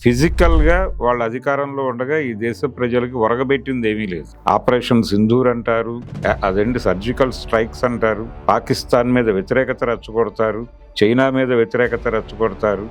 ఫిజికల్గా వాళ్ళ అధికారంలో ఉండగా ఈ దేశ ప్రజలకి ఒరగబెట్టింది ఏమీ లేదు. ఆపరేషన్ సింధూర్ అంటారు, అదండి సర్జికల్ స్ట్రైక్స్ అంటారు, పాకిస్తాన్ మీద వ్యతిరేకత రెచ్చగొడతారు, చైనా మీద వ్యతిరేకత రెచ్చగొడతారు.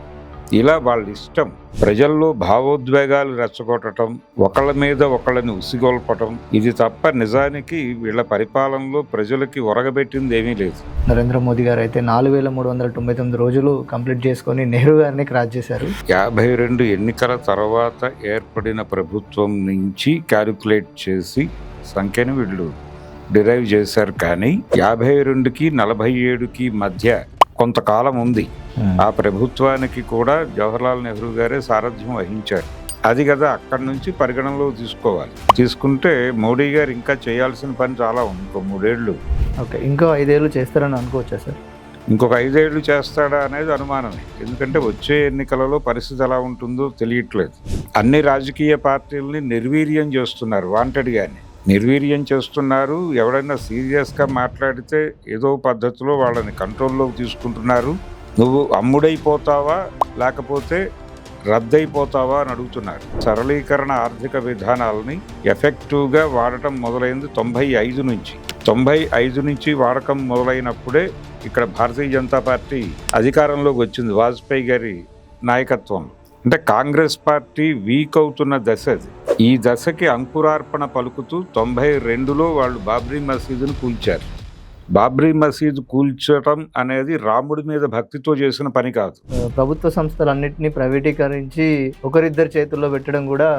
ఇలా వాళ్ళ ఇష్టం. ప్రజల్లో భావోద్వేగాలు రెచ్చగొట్టడం, ఒకళ్ళ మీద ఒకళ్ళని ఉసిగొల్పటం, ఇది తప్ప నిజానికి వీళ్ళ పరిపాలనలో ప్రజలకి ఒరగబెట్టింది ఏమీ లేదు. నరేంద్ర మోదీ గారు అయితే 4399 రోజులు కంప్లీట్ చేసుకొని నెహ్రూ గారిని క్రాస్ చేశారు. 52 ఎన్నికల తర్వాత ఏర్పడిన ప్రభుత్వం నుంచి క్యాలిక్యులేట్ చేసి సంఖ్యను వీళ్ళు డిరైవ్ చేశారు. కానీ 52కి 47కి మధ్య కొంతకాలం ఉంది. ఆ ప్రభుత్వానికి కూడా జవహర్లాల్ నెహ్రూ గారే సారథ్యం వహించారు. అది కదా అక్కడి నుంచి పరిగణనలో తీసుకోవాలి. తీసుకుంటే మోడీ గారు ఇంకా చేయాల్సిన పని చాలా ఉంది. ఇంకో 3 ఏళ్ళు, ఇంకో 5 ఏళ్ళు చేస్తారని అనుకోవచ్చా సార్? ఇంకొక 5 ఏళ్ళు చేస్తాడా అనేది అనుమానమే. ఎందుకంటే వచ్చే ఎన్నికలలో పరిస్థితి ఎలా ఉంటుందో తెలియట్లేదు. అన్ని రాజకీయ పార్టీలని నిర్వీర్యం చేస్తున్నారు, వాంటెడ్గానే నిర్వీర్యం చేస్తున్నారు. ఎవడైనా సీరియస్గా మాట్లాడితే ఏదో పద్ధతిలో వాళ్ళని కంట్రోల్లోకి తీసుకుంటున్నారు. నువ్వు అమ్ముడైపోతావా లేకపోతే రద్దయిపోతావా అని అడుగుతున్నారు. సరళీకరణ ఆర్థిక విధానాలని ఎఫెక్టివ్గా వాడటం మొదలైంది 95 నుంచి వాడకం మొదలైనప్పుడే ఇక్కడ భారతీయ జనతా పార్టీ అధికారంలోకి వచ్చింది, వాజ్పేయి గారి నాయకత్వంలో. అంటే కాంగ్రెస్ పార్టీ వీక్ అవుతున్న దశ అది. ఈ దశకి అంకురార్పణ పలుకుతూ 92లో వాళ్ళు బాబ్రీ మసీదును కూల్చారు. బాబ్రీ మసీదు కూల్చడం అనేది రాముడి మీద భక్తితో చేసిన పని కాదు. ప్రభుత్వ సంస్థలన్నింటినీ ప్రైవేటీకరించి ఒకరిద్దరి చేతుల్లో పెట్టడం కూడా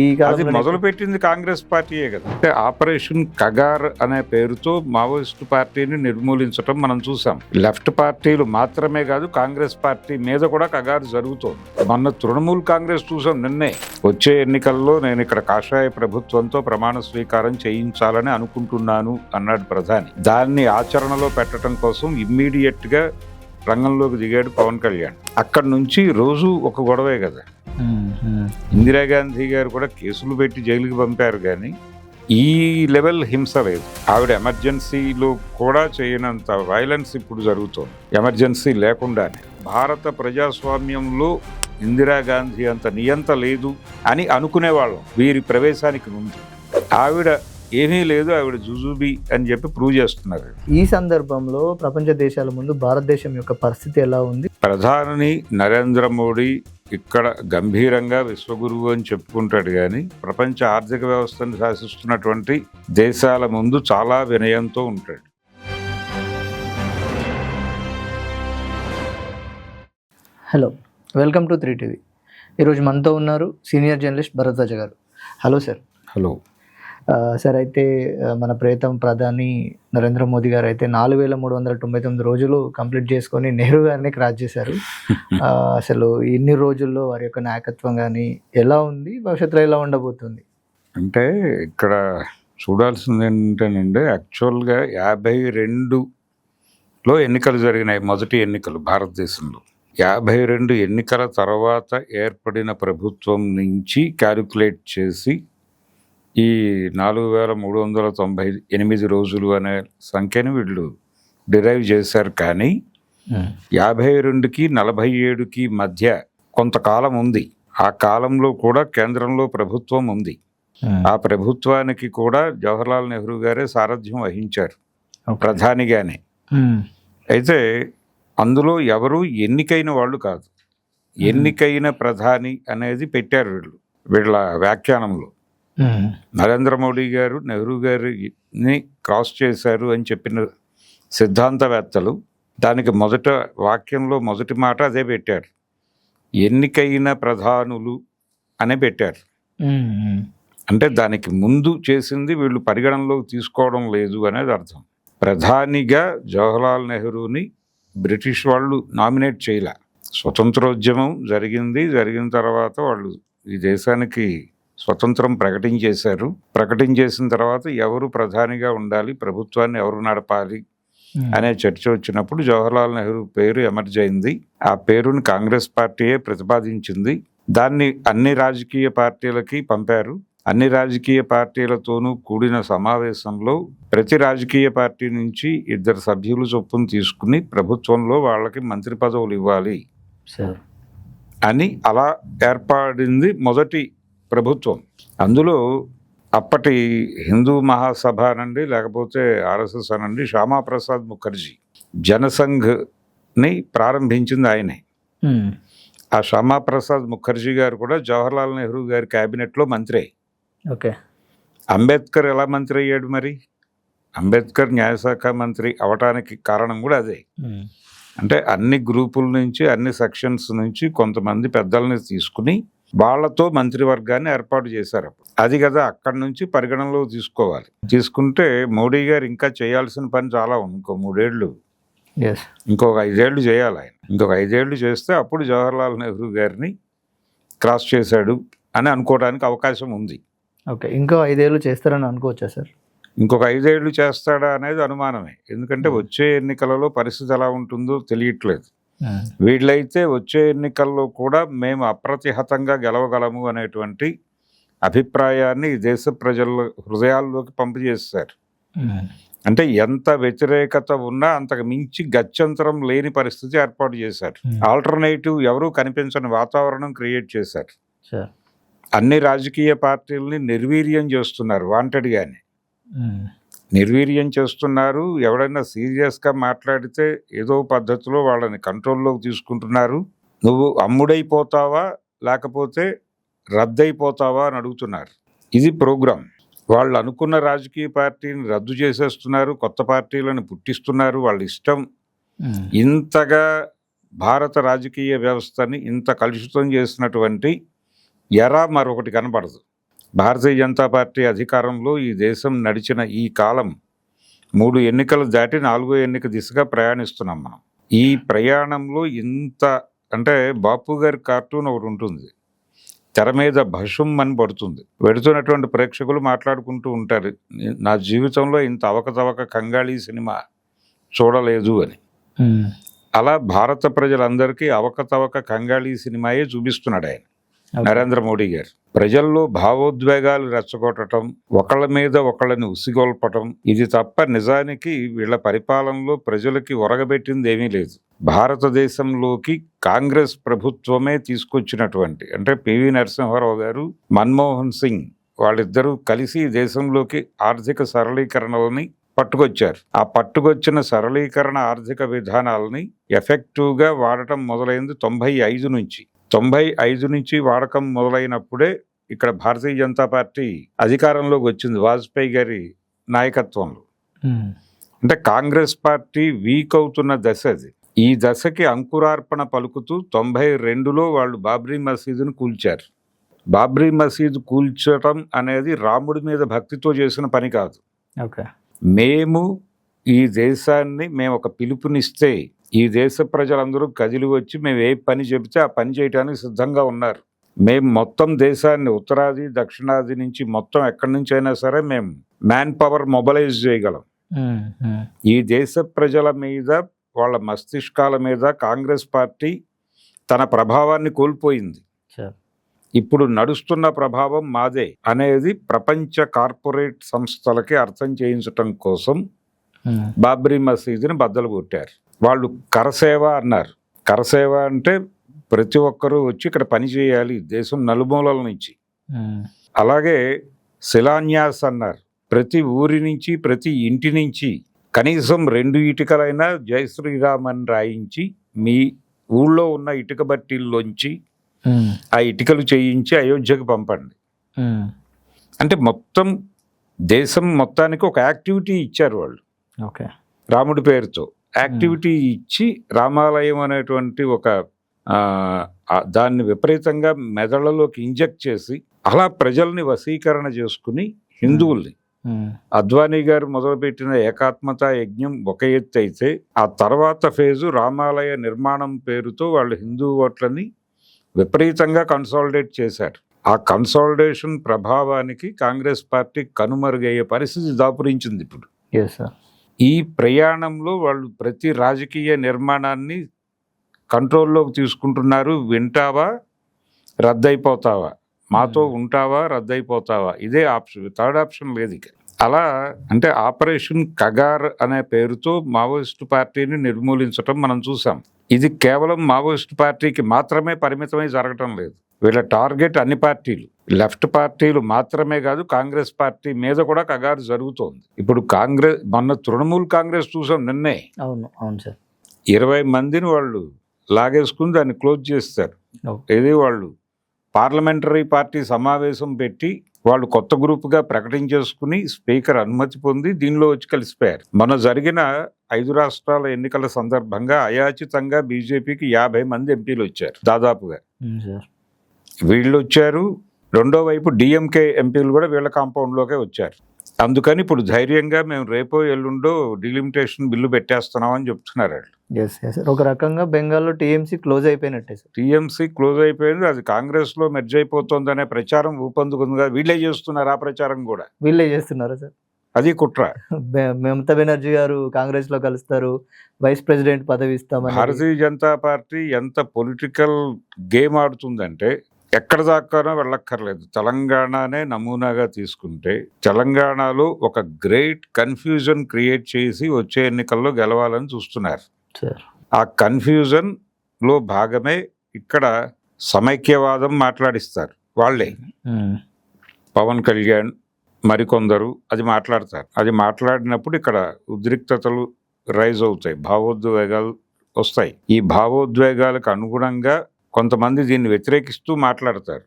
ఈ అది మొదలు పెట్టింది కాంగ్రెస్ పార్టీయే కదా. అంటే ఆపరేషన్ కగార్ అనే పేరుతో మావోయిస్టు పార్టీని నిర్మూలించడం మనం చూసాం. లెఫ్ట్ పార్టీలు మాత్రమే కాదు, కాంగ్రెస్ పార్టీ మీద కూడా కగారు జరుగుతోంది. మొన్న తృణమూల్ కాంగ్రెస్ చూసాం నిన్నే. వచ్చే ఎన్నికల్లో నేను ఇక్కడ కాషాయ ప్రభుత్వంతో ప్రమాణ స్వీకారం చేయించాలని అనుకుంటున్నాను అన్నాడు ప్రధాని. దాన్ని ఆచరణలో పెట్టడం కోసం ఇమ్మీడియట్ గా రంగంలోకి దిగాడు పవన్ కళ్యాణ్. అక్కడి నుంచి రోజు ఒక గొడవే కదా. ఇందిరాగాంధీ గారు కూడా కేసులు పెట్టి జైలుకి పంపారు, కానీ ఈ లెవెల్ హింస లేదు. ఆవిడ ఎమర్జెన్సీలో కూడా చేయనంత వైలెన్స్ ఇప్పుడు జరుగుతోంది, ఎమర్జెన్సీ లేకుండానే. భారత ప్రజాస్వామ్యంలో ఇందిరాగాంధీ అంత నియంత లేదు అని అనుకునేవాళ్ళం వీరి ప్రవేశానికి ముందు. ఆవిడ ఏమీ లేదు, ఆవిడ జుజుబీ అని చెప్పి ప్రూవ్ చేస్తున్నారు. ఈ సందర్భంలో ప్రపంచ దేశాల ముందు భారతదేశం యొక్క పరిస్థితి ఎలా ఉంది? ప్రధాని నరేంద్ర మోడీ ఇక్కడ గంభీరంగా విశ్వగురువు అని చెప్పుకుంటాడు, కానీ ప్రపంచ ఆర్థిక వ్యవస్థను శాసిస్తున్నటువంటి దేశాల ముందు చాలా వినయంతో ఉంటాడు. Hello, welcome to 3TV. ఈరోజు మనతో ఉన్నారు సీనియర్ జర్నలిస్ట్ భరద్వాజ గారు. Hello sir. హలో సార్, అయితే మన ప్రియతమ ప్రధాని నరేంద్ర మోదీ గారు అయితే 4399 రోజులు కంప్లీట్ చేసుకొని నెహ్రూ గారిని క్రాస్ చేశారు. అసలు ఇన్ని రోజుల్లో వారి యొక్క నాయకత్వం కానీ ఎలా ఉంది, భవిష్యత్తులో ఎలా ఉండబోతుంది? అంటే ఇక్కడ చూడాల్సింది ఏంటంటే, యాక్చువల్గా 52లో ఎన్నికలు జరిగినాయి, మొదటి ఎన్నికలు భారతదేశంలో. 52 ఎన్నికల తర్వాత ఏర్పడిన ప్రభుత్వం నుంచి క్యాలిక్యులేట్ చేసి ఈ 4398 రోజులు అనే సంఖ్యను వీళ్ళు డిరైవ్ చేశారు. కానీ 52కి 47కి మధ్య కొంతకాలం ఉంది. ఆ కాలంలో కూడా కేంద్రంలో ప్రభుత్వం ఉంది. ఆ ప్రభుత్వానికి కూడా జవహర్లాల్ నెహ్రూ గారే సారథ్యం వహించారు ప్రధానిగానే. అయితే అందులో ఎవరు ఎన్నికైన వాళ్ళు కాదు. ఎన్నికైన ప్రధాని అనేది పెట్టారు వీళ్ళ వ్యాఖ్యానంలో. నరేంద్ర మోడీ గారు నెహ్రూ గారిని క్రాస్ చేశారు అని చెప్పిన సిద్ధాంతవేత్తలు దానికి మొదట వాక్యంలో మొదటి మాట అదే పెట్టారు, ఎన్నికైన ప్రధానులు అనే పెట్టారు. అంటే దానికి ముందు చేసింది వీళ్ళు పరిగణనలోకి తీసుకోవడం లేదు అనేది అర్థం. ప్రధానిగా జవహర్లాల్ నెహ్రూని బ్రిటిష్ వాళ్ళు నామినేట్ చేయలే. స్వతంత్రోద్యమం జరిగిన తర్వాత వాళ్ళు ఈ దేశానికి స్వతంత్రం ప్రకటించేశారు. ప్రకటించేసిన తర్వాత ఎవరు ప్రధానిగా ఉండాలి, ప్రభుత్వాన్ని ఎవరు నడపాలి అనే చర్చ వచ్చినప్పుడు జవహర్లాల్ నెహ్రూ పేరు ఎమర్జ్ అయింది. ఆ పేరుని కాంగ్రెస్ పార్టీయే ప్రతిపాదించింది. దాన్ని అన్ని రాజకీయ పార్టీలకి పంపారు. అన్ని రాజకీయ పార్టీలతోనూ కూడిన సమావేశంలో ప్రతి రాజకీయ పార్టీ నుంచి 2 సభ్యులు చొప్పున తీసుకుని ప్రభుత్వంలో వాళ్ళకి మంత్రి పదవులు ఇవ్వాలి అని అలా ఏర్పడింది మొదటి ప్రభుత్వం. అందులో అప్పటి హిందూ మహాసభ అనండి, లేకపోతే ఆర్ఎస్ఎస్ అనండి, శ్యామాప్రసాద్ ముఖర్జీ జనసంఘ్ని ప్రారంభించింది ఆయనే. ఆ శ్యామాప్రసాద్ ముఖర్జీ గారు కూడా జవహర్లాల్ నెహ్రూ గారి క్యాబినెట్లో మంత్రి. ఓకే. అంబేద్కర్ ఎలా మంత్రి అయ్యాడు మరి? అంబేద్కర్ న్యాయశాఖ మంత్రి అవటానికి కారణం కూడా అదే. అంటే అన్ని గ్రూపుల నుంచి, అన్ని సెక్షన్స్ నుంచి కొంతమంది పెద్దల్ని తీసుకుని వాళ్లతో మంత్రివర్గాన్ని ఏర్పాటు చేశారు. అది కదా అక్కడి నుంచి పరిగణనలో తీసుకోవాలి. తీసుకుంటే మోడీ గారు ఇంకా చేయాల్సిన పని చాలా ఉంది. ఇంకొక 5 ఏళ్ళు చేయాలి ఆయన. ఇంకొక 5 ఏళ్ళు చేస్తే అప్పుడు జవహర్లాల్ నెహ్రూ గారిని క్రాస్ చేశాడు అని అనుకోవడానికి అవకాశం ఉంది. ఓకే. ఇంకో 5 ఏళ్ళు చేస్తారని అనుకోవచ్చా సార్? ఇంకొక 5 ఏళ్ళు చేస్తాడా అనేది అనుమానమే. ఎందుకంటే వచ్చే ఎన్నికలలో పరిస్థితి ఎలా ఉంటుందో తెలియట్లేదు. వీళ్ళైతే వచ్చే ఎన్నికల్లో కూడా మేము అప్రతిహతంగా గెలవగలము అనేటువంటి అభిప్రాయాన్ని దేశ ప్రజల హృదయాల్లోకి పంపిచేస్తారు. అంటే ఎంత వ్యతిరేకత ఉన్నా అంతకు మించి గత్యంతరం లేని పరిస్థితి ఏర్పాటు చేశారు. ఆల్టర్నేటివ్ ఎవరూ కనిపించని వాతావరణం క్రియేట్ చేశారు. అన్ని రాజకీయ పార్టీలని నిర్వీర్యం చేస్తున్నారు. వాంటెడ్గానే నిర్వీర్యం చేస్తున్నారు. ఎవడైనా సీరియస్గా మాట్లాడితే ఏదో పద్ధతిలో వాళ్ళని కంట్రోల్లోకి తీసుకుంటున్నారు. నువ్వు అమ్ముడైపోతావా లేకపోతే రద్దయిపోతావా అని అడుగుతున్నారు. ఇది ప్రోగ్రాం. వాళ్ళు అనుకున్న రాజకీయ పార్టీని రద్దు చేసేస్తున్నారు, కొత్త పార్టీలను పుట్టిస్తున్నారు. వాళ్ళ ఇష్టం. ఇంతగా భారత రాజకీయ వ్యవస్థని ఇంత కలుషితం చేసినటువంటి ఎరా మరొకటి కనబడదు. భారతీయ జనతా పార్టీ అధికారంలో ఈ దేశం నడిచిన ఈ కాలం 3 ఎన్నికలు దాటి 4వ ఎన్నిక దిశగా ప్రయాణిస్తున్నాం మనం. ఈ ప్రయాణంలో ఇంత అంటే బాపు గారి కార్టూన్ ఒకటి ఉంటుంది, తెర మీద భషం అని పడుతుంది. వెడుతున్నటువంటి ప్రేక్షకులు మాట్లాడుకుంటూ ఉంటారు, నా జీవితంలో ఇంత అవకతవక కంగాళీ సినిమా చూడలేదు అని. అలా భారత ప్రజలందరికీ అవకతవక కంగాళీ సినిమాయే చూపిస్తున్నాడు ఆయన నరేంద్ర మోడీ గారు. ప్రజల్లో భావోద్వేగాలు రెచ్చగొట్టడం, ఒకళ్ళ మీద ఒకళ్ళని ఉసిగొల్పటం, ఇది తప్ప నిజానికి వీళ్ళ పరిపాలనలో ప్రజలకి ఒరగబెట్టింది ఏమీ లేదు. భారతదేశంలోకి కాంగ్రెస్ ప్రభుత్వమే తీసుకొచ్చినటువంటి, అంటే పివి నరసింహారావు గారు, మన్మోహన్ సింగ్ వాళ్ళిద్దరూ కలిసి దేశంలోకి ఆర్థిక సరళీకరణలని పట్టుకొచ్చారు. ఆ పట్టుకొచ్చిన సరళీకరణ ఆర్థిక విధానాలని ఎఫెక్టివ్గా వాడటం మొదలైంది 95 నుంచి వాడకం మొదలైనప్పుడే ఇక్కడ భారతీయ జనతా పార్టీ అధికారంలోకి వచ్చింది వాజ్పేయి గారి నాయకత్వంలో. అంటే కాంగ్రెస్ పార్టీ వీక్ అవుతున్న దశ అది. ఈ దశకి అంకురార్పణ పలుకుతూ 92లో వాళ్ళు బాబ్రీ మసీదును కూల్చారు. బాబ్రీ మసీదు కూల్చడం అనేది రాముడి మీద భక్తితో చేసిన పని కాదు. మేము ఈ దేశాన్ని మేము ఒక పిలుపునిస్తే ఈ దేశ ప్రజలందరూ కదిలి వచ్చి మేము ఏ పని చెబితే ఆ పని చేయడానికి సిద్ధంగా ఉన్నారు. మేము మొత్తం దేశాన్ని ఉత్తరాది దక్షిణాది నుంచి మొత్తం ఎక్కడి నుంచి అయినా సరే మేము మ్యాన్ పవర్ మొబలైజ్ చేయగలం. ఈ దేశ ప్రజల మీద, వాళ్ళ మస్తిష్కాల మీద కాంగ్రెస్ పార్టీ తన ప్రభావాన్ని కోల్పోయింది. ఇప్పుడు నడుస్తున్న ప్రభావం మాదే అనేది ప్రపంచ కార్పొరేట్ సంస్థలకి అర్థం చేయించటం కోసం బాబ్రీ మసీదుని బద్దలు కొట్టారు. వాళ్ళు కరసేవ అన్నారు. కరసేవ అంటే ప్రతి ఒక్కరూ వచ్చి ఇక్కడ పని చేయాలి దేశం నలుమూలల నుంచి. అలాగే శిలాన్యాస్ అన్నారు. ప్రతి ఊరి నుంచి, ప్రతి ఇంటి నుంచి కనీసం 2 ఇటుకలైనా జై శ్రీరామ్ అని రాయించి మీ ఊళ్ళో ఉన్న ఇటుక బట్టీల్లోంచి ఆ ఇటుకలు చేయించి అయోధ్యకు పంపండి. అంటే మొత్తం దేశం మొత్తానికి ఒక యాక్టివిటీ ఇచ్చారు వాళ్ళు. రాముడి పేరుతో యాక్టివిటీ ఇచ్చి రామాలయం అనేటువంటి ఒక దాన్ని విపరీతంగా మెదళ్లలోకి ఇంజెక్ట్ చేసి అలా ప్రజల్ని వశీకరణ చేసుకుని హిందువుల్ని, అద్వానీ గారు మొదలుపెట్టిన ఏకాత్మత యజ్ఞం ఒక ఎత్తు అయితే, ఆ తర్వాత ఫేజు రామాలయ నిర్మాణం పేరుతో వాళ్ళు హిందూ ఓట్లని విపరీతంగా కన్సాలిడేట్ చేశారు. ఆ కన్సాలిడేషన్ ప్రభావానికి కాంగ్రెస్ పార్టీ కనుమరుగయ్యే పరిస్థితి దాపురించింది ఇప్పుడు. ఈ ప్రయాణంలో వాళ్ళు ప్రతి రాజకీయ నిర్మాణాన్ని కంట్రోల్లోకి తీసుకుంటున్నారు. వింటావా రద్దయిపోతావా, మాతో ఉంటావా రద్దయిపోతావా, ఇదే ఆప్షన్, థర్డ్ ఆప్షన్ లేదు ఇక. అలా అంటే ఆపరేషన్ కగార్ అనే పేరుతో మావోయిస్టు పార్టీని నిర్మూలించటం మనం చూసాం. ఇది కేవలం మావోయిస్ట్ పార్టీకి మాత్రమే పరిమితమై జరగటం లేదు. వీళ్ళ టార్గెట్ అన్ని పార్టీలు, లెఫ్ట్ పార్టీలు మాత్రమే కాదు, కాంగ్రెస్ పార్టీ మీద కూడా కగారు జరుగుతోంది. ఇప్పుడు మొన్న తృణమూల్ కాంగ్రెస్ చూసాం నిన్నే. అవును అవును సార్. 20 మందిని వాళ్ళు లాగేసుకుని దాన్ని క్లోజ్ చేస్తారు. ఇది వాళ్ళు పార్లమెంటరీ పార్టీ సమావేశం పెట్టి వాళ్ళు కొత్త గ్రూపుగా ప్రకటించేసుకుని స్పీకర్ అనుమతి పొంది దీనిలో వచ్చి కలిసిపోయారు. మొన్న జరిగిన 5 రాష్ట్రాల ఎన్నికల సందర్భంగా అయాచితంగా బీజేపీకి 50 మంది ఎంపీలు వచ్చారు దాదాపుగా. వీళ్ళు వచ్చారు, రెండో వైపు డిఎంకే ఎంపీలు కూడా వీళ్ళ కాంపౌండ్లోకే వచ్చారు. అందుకని ఇప్పుడు ధైర్యంగా మేము రేపో ఎల్లుండో డిలిమిటేషన్ బిల్లు పెట్టేస్తున్నామని చెప్తున్నారు వాళ్ళు. ఒక రకంగా బెంగాల్లో టీఎంసీ క్లోజ్ అయిపోయినట్టే సార్. టీఎంసీ క్లోజ్ అయిపోయింది, అది కాంగ్రెస్ లో మెర్జ్ అయిపోతుంది అనే ప్రచారం ఊపందుకుందిగా. వీళ్ళే చేస్తున్నారు ఆ ప్రచారం కూడా. వీళ్ళే చేస్తున్నారా సార్? అది కుట్ర. మమతా బెనర్జీ గారు కాంగ్రెస్ లో కలుస్తారు, వైస్ ప్రెసిడెంట్ పదవి ఇస్తామని. భారతీయ జనతా పార్టీ ఎంత పొలిటికల్ గేమ్ ఆడుతుందంటే ఎక్కడ దాకానో వెళ్ళక్కర్లేదు. తెలంగాణనే నమూనాగా తీసుకుంటే తెలంగాణలో ఒక గ్రేట్ కన్ఫ్యూజన్ క్రియేట్ చేసి వచ్చే ఎన్నికల్లో గెలవాలని చూస్తున్నారు. ఆ కన్ఫ్యూజన్ లో భాగమే ఇక్కడ సమైక్యవాదం మాట్లాడిస్తారు వాళ్ళే. పవన్ కళ్యాణ్ మరికొందరు అది మాట్లాడతారు. అది మాట్లాడినప్పుడు ఇక్కడ ఉద్రిక్తతలు రైజ్ అవుతాయి, భావోద్వేగాలు వస్తాయి. ఈ భావోద్వేగాలకు అనుగుణంగా కొంతమంది దీన్ని వ్యతిరేకిస్తూ మాట్లాడతారు.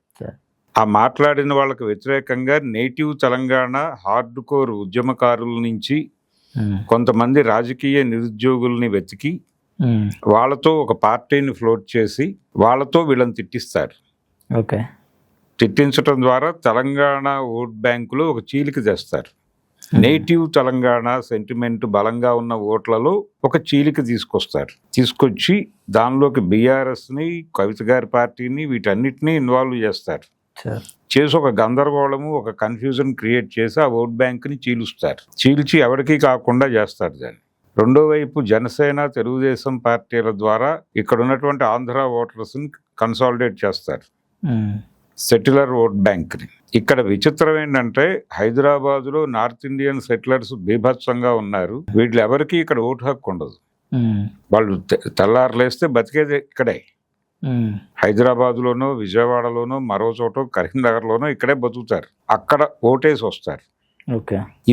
ఆ మాట్లాడిన వాళ్ళకు వ్యతిరేకంగా నేటివ్ తెలంగాణ హార్డ్ కోర్ ఉద్యమకారుల నుంచి కొంతమంది రాజకీయ నిరుద్యోగుల్ని వెతికి వాళ్ళతో ఒక పార్టీని ఫ్లోట్ చేసి వాళ్ళతో వీళ్ళని తిట్టిస్తారు. తిట్టించడం ద్వారా తెలంగాణ ఓట్ బ్యాంకులో ఒక చీలిక తెస్తారు. నేటివ్ తెలంగాణ సెంటిమెంట్ బలంగా ఉన్న ఓట్లలో ఒక చీలిక తీసుకొచ్చి దానిలోకి బీఆర్ఎస్ని, కవిత గారి పార్టీని, వీటన్నిటినీ ఇన్వాల్వ్ చేస్తారు. చేసి ఒక గందరగోళము, ఒక కన్ఫ్యూజన్ క్రియేట్ చేసి ఆ ఓట్ బ్యాంక్ని చీల్చి ఎవరికీ కాకుండా చేస్తారు దాన్ని. రెండో వైపు జనసేన, తెలుగుదేశం పార్టీల ద్వారా ఇక్కడ ఉన్నటువంటి ఆంధ్ర ఓటర్స్ని కన్సాలిడేట్ చేస్తారు, సెటిలర్ ఓట్ బ్యాంక్ని. ఇక్కడ విచిత్రం ఏంటంటే హైదరాబాద్లో నార్త్ ఇండియన్ సెటిలర్స్ బీభత్సంగా ఉన్నారు. వీళ్ళు ఎవరికి ఇక్కడ ఓటు హక్కు ఉండదు. వాళ్ళు తెల్లారులేస్తే బతికేది ఇక్కడే, హైదరాబాద్లోనో, విజయవాడలోనో, మరో చోట కరీంనగర్లోనో ఇక్కడే బతుకుతారు. అక్కడ ఓటేసి వస్తారు.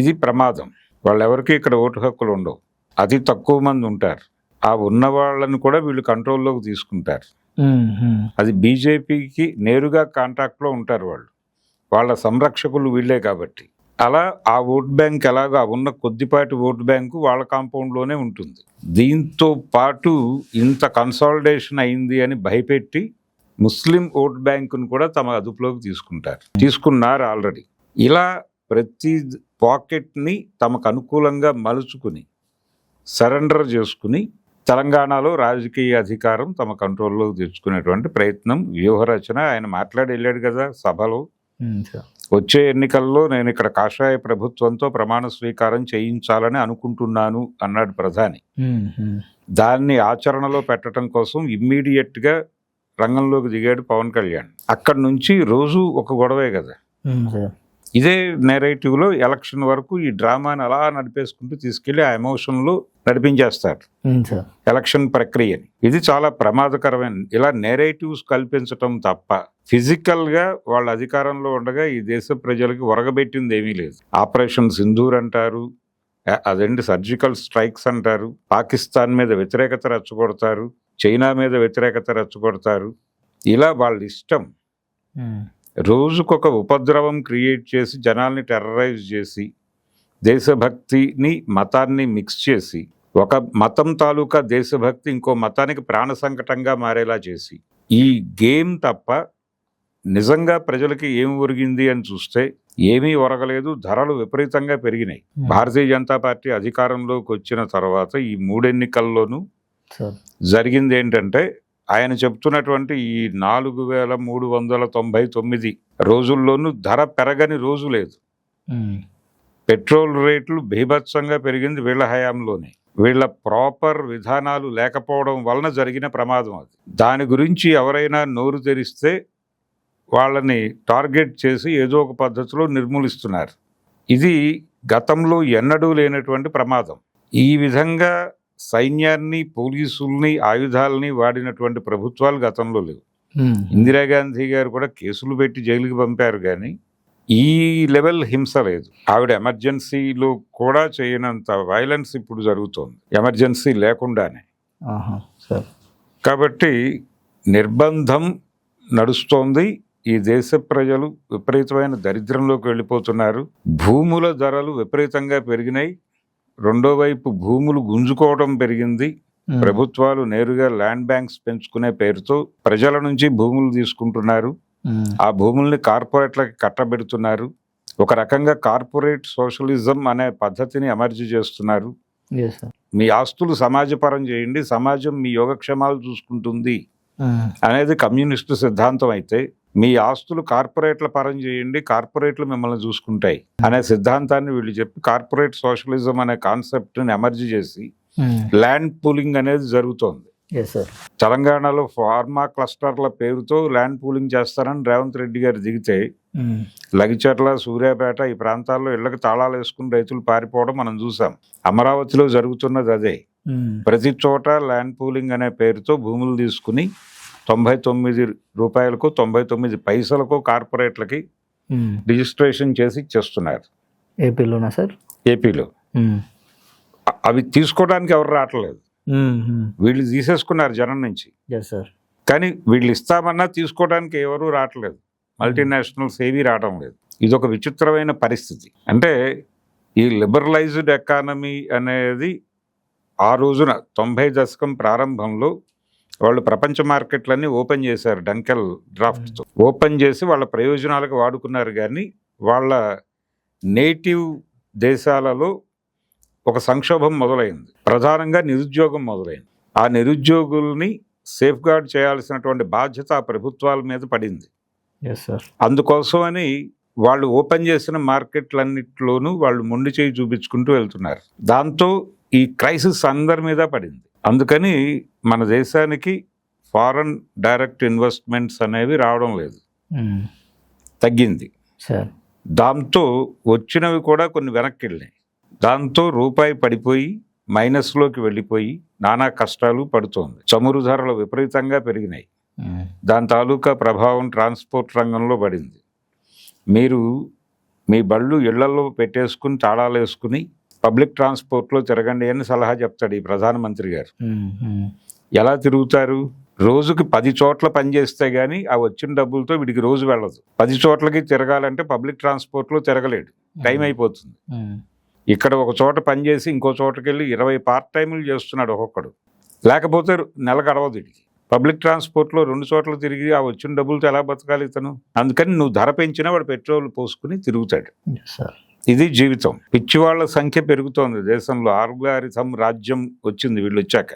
ఇది ప్రమాదం. వాళ్ళెవరికి ఇక్కడ ఓటు హక్కులు ఉండవు, అతి తక్కువ మంది ఉంటారు. ఆ ఉన్న వాళ్ళని కూడా వీళ్ళు కంట్రోల్లోకి తీసుకుంటారు. అది బీజేపీకి నేరుగా కాంటాక్ట్లో ఉంటారు వాళ్ళు, వాళ్ళ సంరక్షకులు వీళ్ళే కాబట్టి. అలా ఆ ఓట్ బ్యాంక్ ఎలాగో ఆ ఉన్న కొద్దిపాటి ఓట్ బ్యాంకు వాళ్ళ కాంపౌండ్లోనే ఉంటుంది. దీంతో పాటు ఇంత కన్సాలిడేషన్ అయింది అని భయపెట్టి ముస్లిం ఓట్ బ్యాంకును కూడా తమ అదుపులోకి తీసుకున్నారు ఆల్రెడీ. ఇలా ప్రతి పాకెట్ని తమకు అనుకూలంగా మలుచుకుని సరెండర్ చేసుకుని తెలంగాణలో రాజకీయ అధికారం తమ కంట్రోల్లోకి తెచ్చుకునేటువంటి ప్రయత్నం, వ్యూహరచన. ఆయన మాట్లాడి వెళ్ళాడు కదా సభలో, వచ్చే ఎన్నికల్లో నేను ఇక్కడ కాషాయ ప్రభుత్వంతో ప్రమాణ స్వీకారం చేయించాలని అనుకుంటున్నాను అన్నాడు ప్రధాని. దాన్ని ఆచరణలో పెట్టడం కోసం ఇమ్మీడియట్ గా రంగంలోకి దిగాడు పవన్ కళ్యాణ్. అక్కడి నుంచి రోజు ఒక గొడవే కదా. ఇదే నెరేటివ్లో ఎలక్షన్ వరకు ఈ డ్రామాని అలా నడిపేసుకుంటూ తీసుకెళ్లి ఆ ఎమోషన్లో నడిపించేస్తారు ఎలక్షన్ ప్రక్రియని. ఇది చాలా ప్రమాదకరమైన. ఇలా నెరేటివ్స్ కల్పించటం తప్ప ఫిజికల్గా వాళ్ళ అధికారంలో ఉండగా ఈ దేశ ప్రజలకి ఒరగబెట్టింది ఏమీ లేదు. ఆపరేషన్ సింధూర్ అంటారు, అదేంటి సర్జికల్ స్ట్రైక్స్ అంటారు, పాకిస్తాన్ మీద వ్యతిరేకత రెచ్చగొడతారు, చైనా మీద వ్యతిరేకత రెచ్చగొడతారు. ఇలా వాళ్ళ ఇష్టం. రోజుకొక ఉపద్రవం క్రియేట్ చేసి జనాల్ని టెర్రరైజ్ చేసి దేశభక్తిని మతాన్ని మిక్స్ చేసి ఒక మతం తాలూకా దేశభక్తి ఇంకో మతానికి ప్రాణ సంకటంగా మారేలా చేసి ఈ గేమ్ తప్ప నిజంగా ప్రజలకి ఏం ఒరిగింది అని చూస్తే ఏమీ ఒరగలేదు. ధరలు విపరీతంగా పెరిగినాయి. భారతీయ జనతా పార్టీ అధికారంలోకి వచ్చిన తర్వాత ఈ 3 ఎన్నికల్లోనూ జరిగింది ఏంటంటే ఆయన చెప్తున్నటువంటి ఈ 4399 రోజుల్లోనూ ధర పెరగని రోజు లేదు. పెట్రోల్ రేట్లు బీభత్సంగా పెరిగింది వీళ్ళ హయాంలోనే. వీళ్ళ ప్రాపర్ విధానాలు లేకపోవడం వలన జరిగిన ప్రమాదం అది. దాని గురించి ఎవరైనా నోరు తెరిస్తే వాళ్ళని టార్గెట్ చేసి ఏదో ఒక పద్ధతిలో నిర్మూలిస్తున్నారు. ఇది గతంలో ఎన్నడూ లేనటువంటి ప్రమాదం. ఈ విధంగా సైన్యాన్ని, పోలీసుల్ని, ఆయుధాలని వాడినటువంటి ప్రభుత్వాలు గతంలో లేవు. ఇందిరాగాంధీ గారు కూడా కేసులు పెట్టి జైలుకి పంపారు, కానీ ఈ లెవెల్ హింస లేదు. ఆవిడ ఎమర్జెన్సీలో కూడా చేయనంత వైలెన్స్ ఇప్పుడు జరుగుతోంది, ఎమర్జెన్సీ లేకుండానే. కాబట్టి నిర్బంధం నడుస్తోంది. ఈ దేశ ప్రజలు విపరీతమైన దరిద్రంలోకి వెళ్ళిపోతున్నారు. భూముల ధరలు విపరీతంగా పెరిగినాయి. రెండో వైపు భూములు గుంజుకోవడం పెరిగింది. ప్రభుత్వాలు నేరుగా ల్యాండ్ బ్యాంక్స్ పెంచుకునే పేరుతో ప్రజల నుంచి భూములు తీసుకుంటున్నారు. ఆ భూముల్ని కార్పొరేట్లకి కట్టబెడుతున్నారు. ఒక రకంగా కార్పొరేట్ సోషలిజం అనే పద్ధతిని అమర్చి చేస్తున్నారు. మీ ఆస్తులు సమాజపరం చేయండి, సమాజం మీ యోగక్షేమాలు చూసుకుంటుంది అనేది కమ్యూనిస్టు సిద్ధాంతం అయితే, మీ ఆస్తులు కార్పొరేట్ల పరం చేయండి, కార్పొరేట్లు మిమ్మల్ని చూసుకుంటాయి అనే సిద్ధాంతాన్ని వీళ్ళు చెప్పి కార్పొరేట్ సోషలిజం అనే కాన్సెప్ట్ని ఎమర్జీ చేసి ల్యాండ్ పూలింగ్ అనేది జరుగుతోంది. తెలంగాణలో ఫార్మా క్లస్టర్ల పేరుతో ల్యాండ్ పూలింగ్ చేస్తారని రేవంత్ రెడ్డి గారు దిగితే, లగిచర్ల, సూర్యాపేట ఈ ప్రాంతాల్లో ఇళ్లకు తాళాలు వేసుకుని రైతులు పారిపోవడం మనం చూసాం. అమరావతిలో జరుగుతున్నది అదే. ప్రతి చోట ల్యాండ్ పూలింగ్ అనే పేరుతో భూములు తీసుకుని 99 రూపాయలకు 99 పైసలకు కార్పొరేట్లకి రిజిస్ట్రేషన్ చేసి చేస్తున్నారు. ఏపీలోనా సార్? ఏపీలో. అవి తీసుకోవడానికి ఎవరు రావట్లేదు, వీళ్ళు తీసేసుకున్నారు జనం నుంచి. కానీ వీళ్ళు ఇస్తామన్నా తీసుకోవడానికి ఎవరు రావట్లేదు, మల్టీనేషనల్స్ ఏవి రావడం లేదు. ఇది ఒక విచిత్రమైన పరిస్థితి. అంటే ఈ లిబరలైజ్డ్ ఎకానమీ అనేది ఆ రోజున 90 దశకం ప్రారంభంలో వాళ్ళు ప్రపంచ మార్కెట్లన్నీ ఓపెన్ చేశారు. డంకెల్ డ్రాఫ్ట్తో ఓపెన్ చేసి వాళ్ళ ప్రయోజనాలకు వాడుకున్నారు. కానీ వాళ్ళ నేటివ్ దేశాలలో ఒక సంక్షోభం మొదలైంది, ప్రధానంగా నిరుద్యోగం మొదలైంది. ఆ నిరుద్యోగుల్ని సేఫ్ గార్డ్ చేయాల్సినటువంటి బాధ్యత ఆ ప్రభుత్వాల మీద పడింది. అందుకోసమని వాళ్ళు ఓపెన్ చేసిన మార్కెట్లన్నిటిలోనూ వాళ్ళు మొండి చేయి చూపించుకుంటూ వెళ్తున్నారు. దాంతో ఈ క్రైసిస్ అందరి మీద పడింది. అందుకని మన దేశానికి ఫారెన్ డైరెక్ట్ ఇన్వెస్ట్మెంట్స్ అనేవి రావడం లేదు, తగ్గింది. దాంతో వచ్చినవి కూడా కొన్ని వెనక్కి వెళ్ళినాయి. దాంతో రూపాయి పడిపోయి మైనస్లోకి వెళ్ళిపోయి నానా కష్టాలు పడుతోంది. చమురు ధరలు విపరీతంగా పెరిగినాయి. దాని తాలూకా ప్రభావం ట్రాన్స్పోర్ట్ రంగంలో పడింది. మీరు మీ బళ్ళు ఇళ్లలో పెట్టేసుకుని తాళాలు వేసుకుని పబ్లిక్ ట్రాన్స్పోర్ట్లో తిరగండి అని సలహా చెప్తాడు ఈ ప్రధానమంత్రి గారు. ఎలా తిరుగుతారు? రోజుకి 10 చోట్ల పనిచేస్తే గానీ ఆ వచ్చిన డబ్బులతో వీడికి రోజు వెళ్ళదు. 10 చోట్లకి తిరగాలంటే పబ్లిక్ ట్రాన్స్పోర్ట్లో తిరగలేడు, టైం అయిపోతుంది. ఇక్కడ ఒక చోట పనిచేసి ఇంకో చోటకి వెళ్ళి 20 పార్ట్ టైములు చేస్తున్నాడు ఒక్కొక్కడు. లేకపోతే నెల గడవదు వీడికి. పబ్లిక్ ట్రాన్స్పోర్ట్లో 2 చోట్ల తిరిగి ఆ వచ్చిన డబ్బులతో ఎలా బతకాలి ఇతను? అందుకని నువ్వు ధర పెంచినా వాడు పెట్రోల్ పోసుకుని తిరుగుతాడు. ఇది జీవితం. పిచ్చివాళ్ల సంఖ్య పెరుగుతోంది దేశంలో. ఆల్గారిథం రాజ్యం వచ్చింది వీళ్ళు వచ్చాక.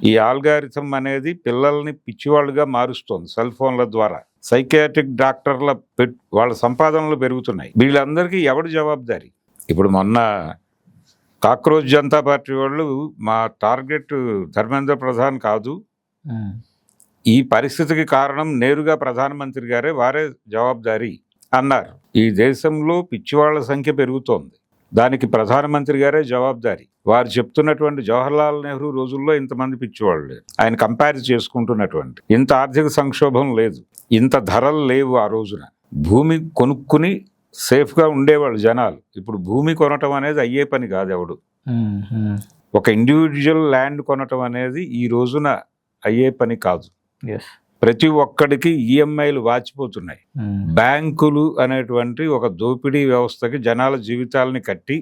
ఈ ఆల్గారిథం అనేది పిల్లల్ని పిచ్చివాళ్ళుగా మారుస్తోంది సెల్ ఫోన్ల ద్వారా. సైకియాట్రిక్ డాక్టర్ల వాళ్ళ సంపాదనలు పెరుగుతున్నాయి. వీళ్ళందరికీ ఎవడు జవాబుదారీ? ఇప్పుడు మొన్న కాక్రోచ్ జనతా పార్టీ వాళ్ళు మా టార్గెట్ ధర్మేంద్ర ప్రధాన్ కాదు, ఈ పరిస్థితికి కారణం నేరుగా ప్రధానమంత్రి గారే, వారే జవాబుదారీ అన్నారు. ఈ దేశంలో పిచ్చివాళ్ల సంఖ్య పెరుగుతోంది, దానికి ప్రధానమంత్రి గారే జవాబుదారీ. వారు చెప్తున్నటువంటి జవహర్లాల్ నెహ్రూ రోజుల్లో ఇంతమంది పిచ్చివాళ్ళు లేరు. ఆయన కంపేర్ చేసుకుంటున్నటువంటి ఇంత ఆర్థిక సంక్షోభం లేదు, ఇంత ధరలు లేవు. ఆ రోజున భూమి కొనుక్కుని సేఫ్గా ఉండేవాళ్ళు జనాలు. ఇప్పుడు భూమి కొనటం అనేది అయ్యే పని కాదు. ఎవడు ఒక ఇండివిజువల్ ల్యాండ్ కొనటం అనేది ఈ రోజున అయ్యే పని కాదు. ప్రతి ఒక్కడికి ఈఎంఐలు వాచిపోతున్నాయి. బ్యాంకులు అనేటువంటి ఒక దోపిడీ వ్యవస్థకి జనాల జీవితాలని కట్టి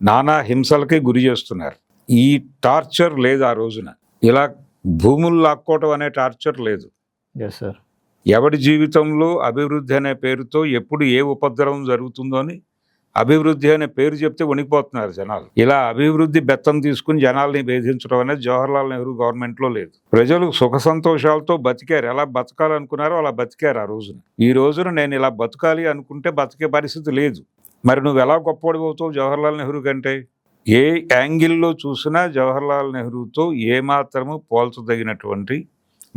నానా హింసలకి గురి చేస్తున్నారు. ఈ టార్చర్ లేదు ఆ రోజున. ఇలా భూములు లాక్కోవటం అనే టార్చర్ లేదు. ఎవడి జీవితంలో అభివృద్ధి అనే పేరుతో ఎప్పుడు ఏ ఉపద్రవం జరుగుతుందో అని అభివృద్ధి అనే పేరు చెప్తే వణికిపోతున్నారు జనాలు. ఇలా అభివృద్ధి బెత్తం తీసుకుని జనాల్ని వేధించడం అనేది జవహర్లాల్ నెహ్రూ గవర్నమెంట్లో లేదు. ప్రజలు సుఖ సంతోషాలతో బతికారు. ఎలా బతకాలనుకున్నారో అలా బతికారు ఆ రోజున. ఈ రోజున నేను ఇలా బతకాలి అనుకుంటే బతికే పరిస్థితి లేదు. మరి నువ్వు ఎలా గొప్పవాడిపోతావు జవహర్లాల్ నెహ్రూ కంటే? ఏ యాంగిల్లో చూసినా జవహర్లాల్ నెహ్రూతో ఏమాత్రము పోల్చదగినటువంటి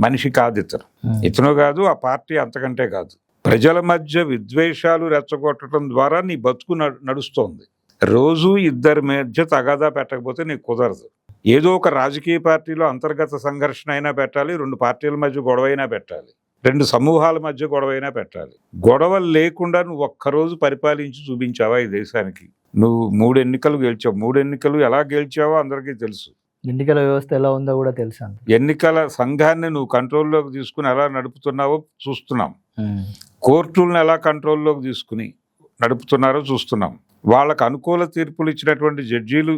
మనిషి కాదు ఇతను. ఇతను కాదు, ఆ పార్టీ అంతకంటే కాదు. ప్రజల మధ్య విద్వేషాలు రెచ్చగొట్టడం ద్వారా నీ బతుకు నడుస్తోంది. రోజు ఇద్దరి మధ్య తగాదా పెట్టకపోతే నీకు కుదరదు. ఏదో ఒక రాజకీయ పార్టీలో అంతర్గత సంఘర్షణ అయినా పెట్టాలి, 2 పార్టీల మధ్య గొడవ అయినా పెట్టాలి, 2 సమూహాల మధ్య గొడవ అయినా పెట్టాలి. గొడవలు లేకుండా నువ్వు ఒక్కరోజు పరిపాలించి చూపించావా ఈ దేశానికి? నువ్వు 3 ఎన్నికలు గెలిచావు. 3 ఎన్నికలు ఎలా గెలిచావో అందరికీ తెలుసు. ఎన్నికల వ్యవస్థ ఎలా ఉందో కూడా తెలుసు అంత. ఎన్నికల సంఘాన్ని నువ్వు కంట్రోల్లోకి తీసుకుని ఎలా నడుపుతున్నావో చూస్తున్నాం. కోర్టులను ఎలా కంట్రోల్లోకి తీసుకుని నడుపుతున్నారో చూస్తున్నాం. వాళ్ళకు అనుకూల తీర్పులు ఇచ్చినటువంటి జడ్జీలు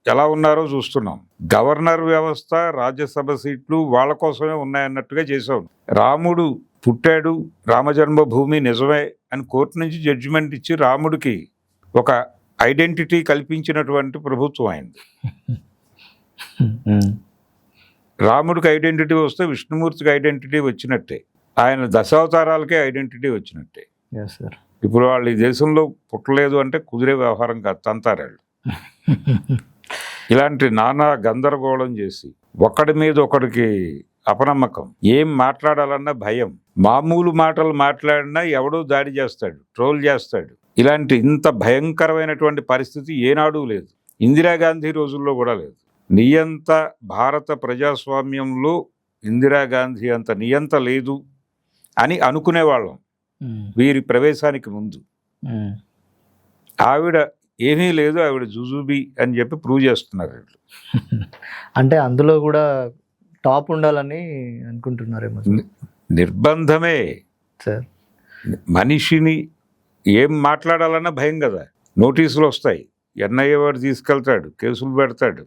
ఎలా ఉన్నారో చూస్తున్నాం. గవర్నర్ వ్యవస్థ, రాజ్యసభ సీట్లు వాళ్ళ కోసమే ఉన్నాయన్నట్టుగా చేసావు. రాముడు పుట్టాడు, రామజన్మభూమి నిజమే అని కోర్టు నుంచి జడ్జిమెంట్ ఇచ్చి రాముడికి ఒక ఐడెంటిటీ కల్పించినటువంటి ప్రభుత్వం అయింది. రాముడికి ఐడెంటిటీ వస్తే విష్ణుమూర్తికి ఐడెంటిటీ వచ్చినట్టే, ఆయన దశావతారాలకే ఐడెంటిటీ వచ్చినట్టే. ఇప్పుడు వాళ్ళు ఈ దేశంలో పుట్టలేదు అంటే కుదిరే వ్యవహారం కాదు, తంతారాళ్ళు. ఇలాంటి నానా గందరగోళం చేసి ఒకడి మీద ఒకడికి అపనమ్మకం, ఏం మాట్లాడాలన్నా భయం, మామూలు మాటలు మాట్లాడినా ఎవడో దాడి చేస్తాడు, ట్రోల్ చేస్తాడు. ఇలాంటి ఇంత భయంకరమైనటువంటి పరిస్థితి ఏనాడూ లేదు, ఇందిరాగాంధీ రోజుల్లో కూడా లేదు. నియంత భారత ప్రజాస్వామ్యంలో ఇందిరాగాంధీ అంత నియంత లేదు అని అనుకునేవాళ్ళం వీరి ప్రవేశానికి ముందు. ఆవిడ ఏమీ లేదు, ఆవిడ జుజుబి అని చెప్పి ప్రూవ్ చేస్తున్నారు. అంటే అందులో కూడా టాప్ ఉండాలని అనుకుంటున్నారేమో. నిర్బంధమే సార్. మనిషిని ఏం మాట్లాడాలన్నా భయం కదా. నోటీసులు వస్తాయి, ఎన్ఐఏ వాడు తీసుకెళ్తాడు, కేసులు పెడతాడు,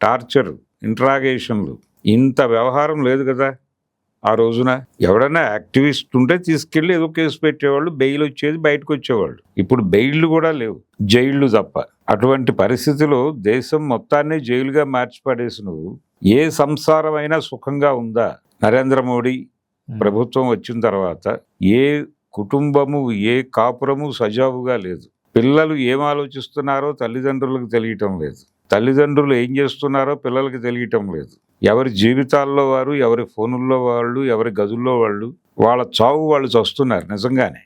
టార్చరు, ఇంట్రాగేషన్లు. ఇంత వ్యవహారం లేదు కదా ఆ రోజున. ఎవడన్నా యాక్టివిస్ట్ ఉంటే తీసుకెళ్ళి ఏదో కేసు పెట్టేవాళ్ళు, బెయిల్ వచ్చేది, బయటకు వచ్చేవాళ్ళు. ఇప్పుడు బెయిళ్లు కూడా లేవు, జైళ్లు తప్ప. అటువంటి పరిస్థితిలో దేశం మొత్తాన్ని జైలుగా మార్చిపడేసి నువ్వు ఏ సంసారమైనా సుఖంగా ఉందా? నరేంద్ర మోడీ ప్రభుత్వం వచ్చిన తర్వాత ఏ కుటుంబము, ఏ కాపురము సజావుగా లేదు. పిల్లలు ఏం ఆలోచిస్తున్నారో తల్లిదండ్రులకు తెలియటం లేదు, తల్లిదండ్రులు ఏం చేస్తున్నారో పిల్లలకి తెలియటం లేదు. ఎవరి జీవితాల్లో వారు, ఎవరి ఫోనుల్లో వాళ్ళు, ఎవరి గదుల్లో వాళ్ళు, వాళ్ళ చావు వాళ్ళు చస్తున్నారు నిజంగానే.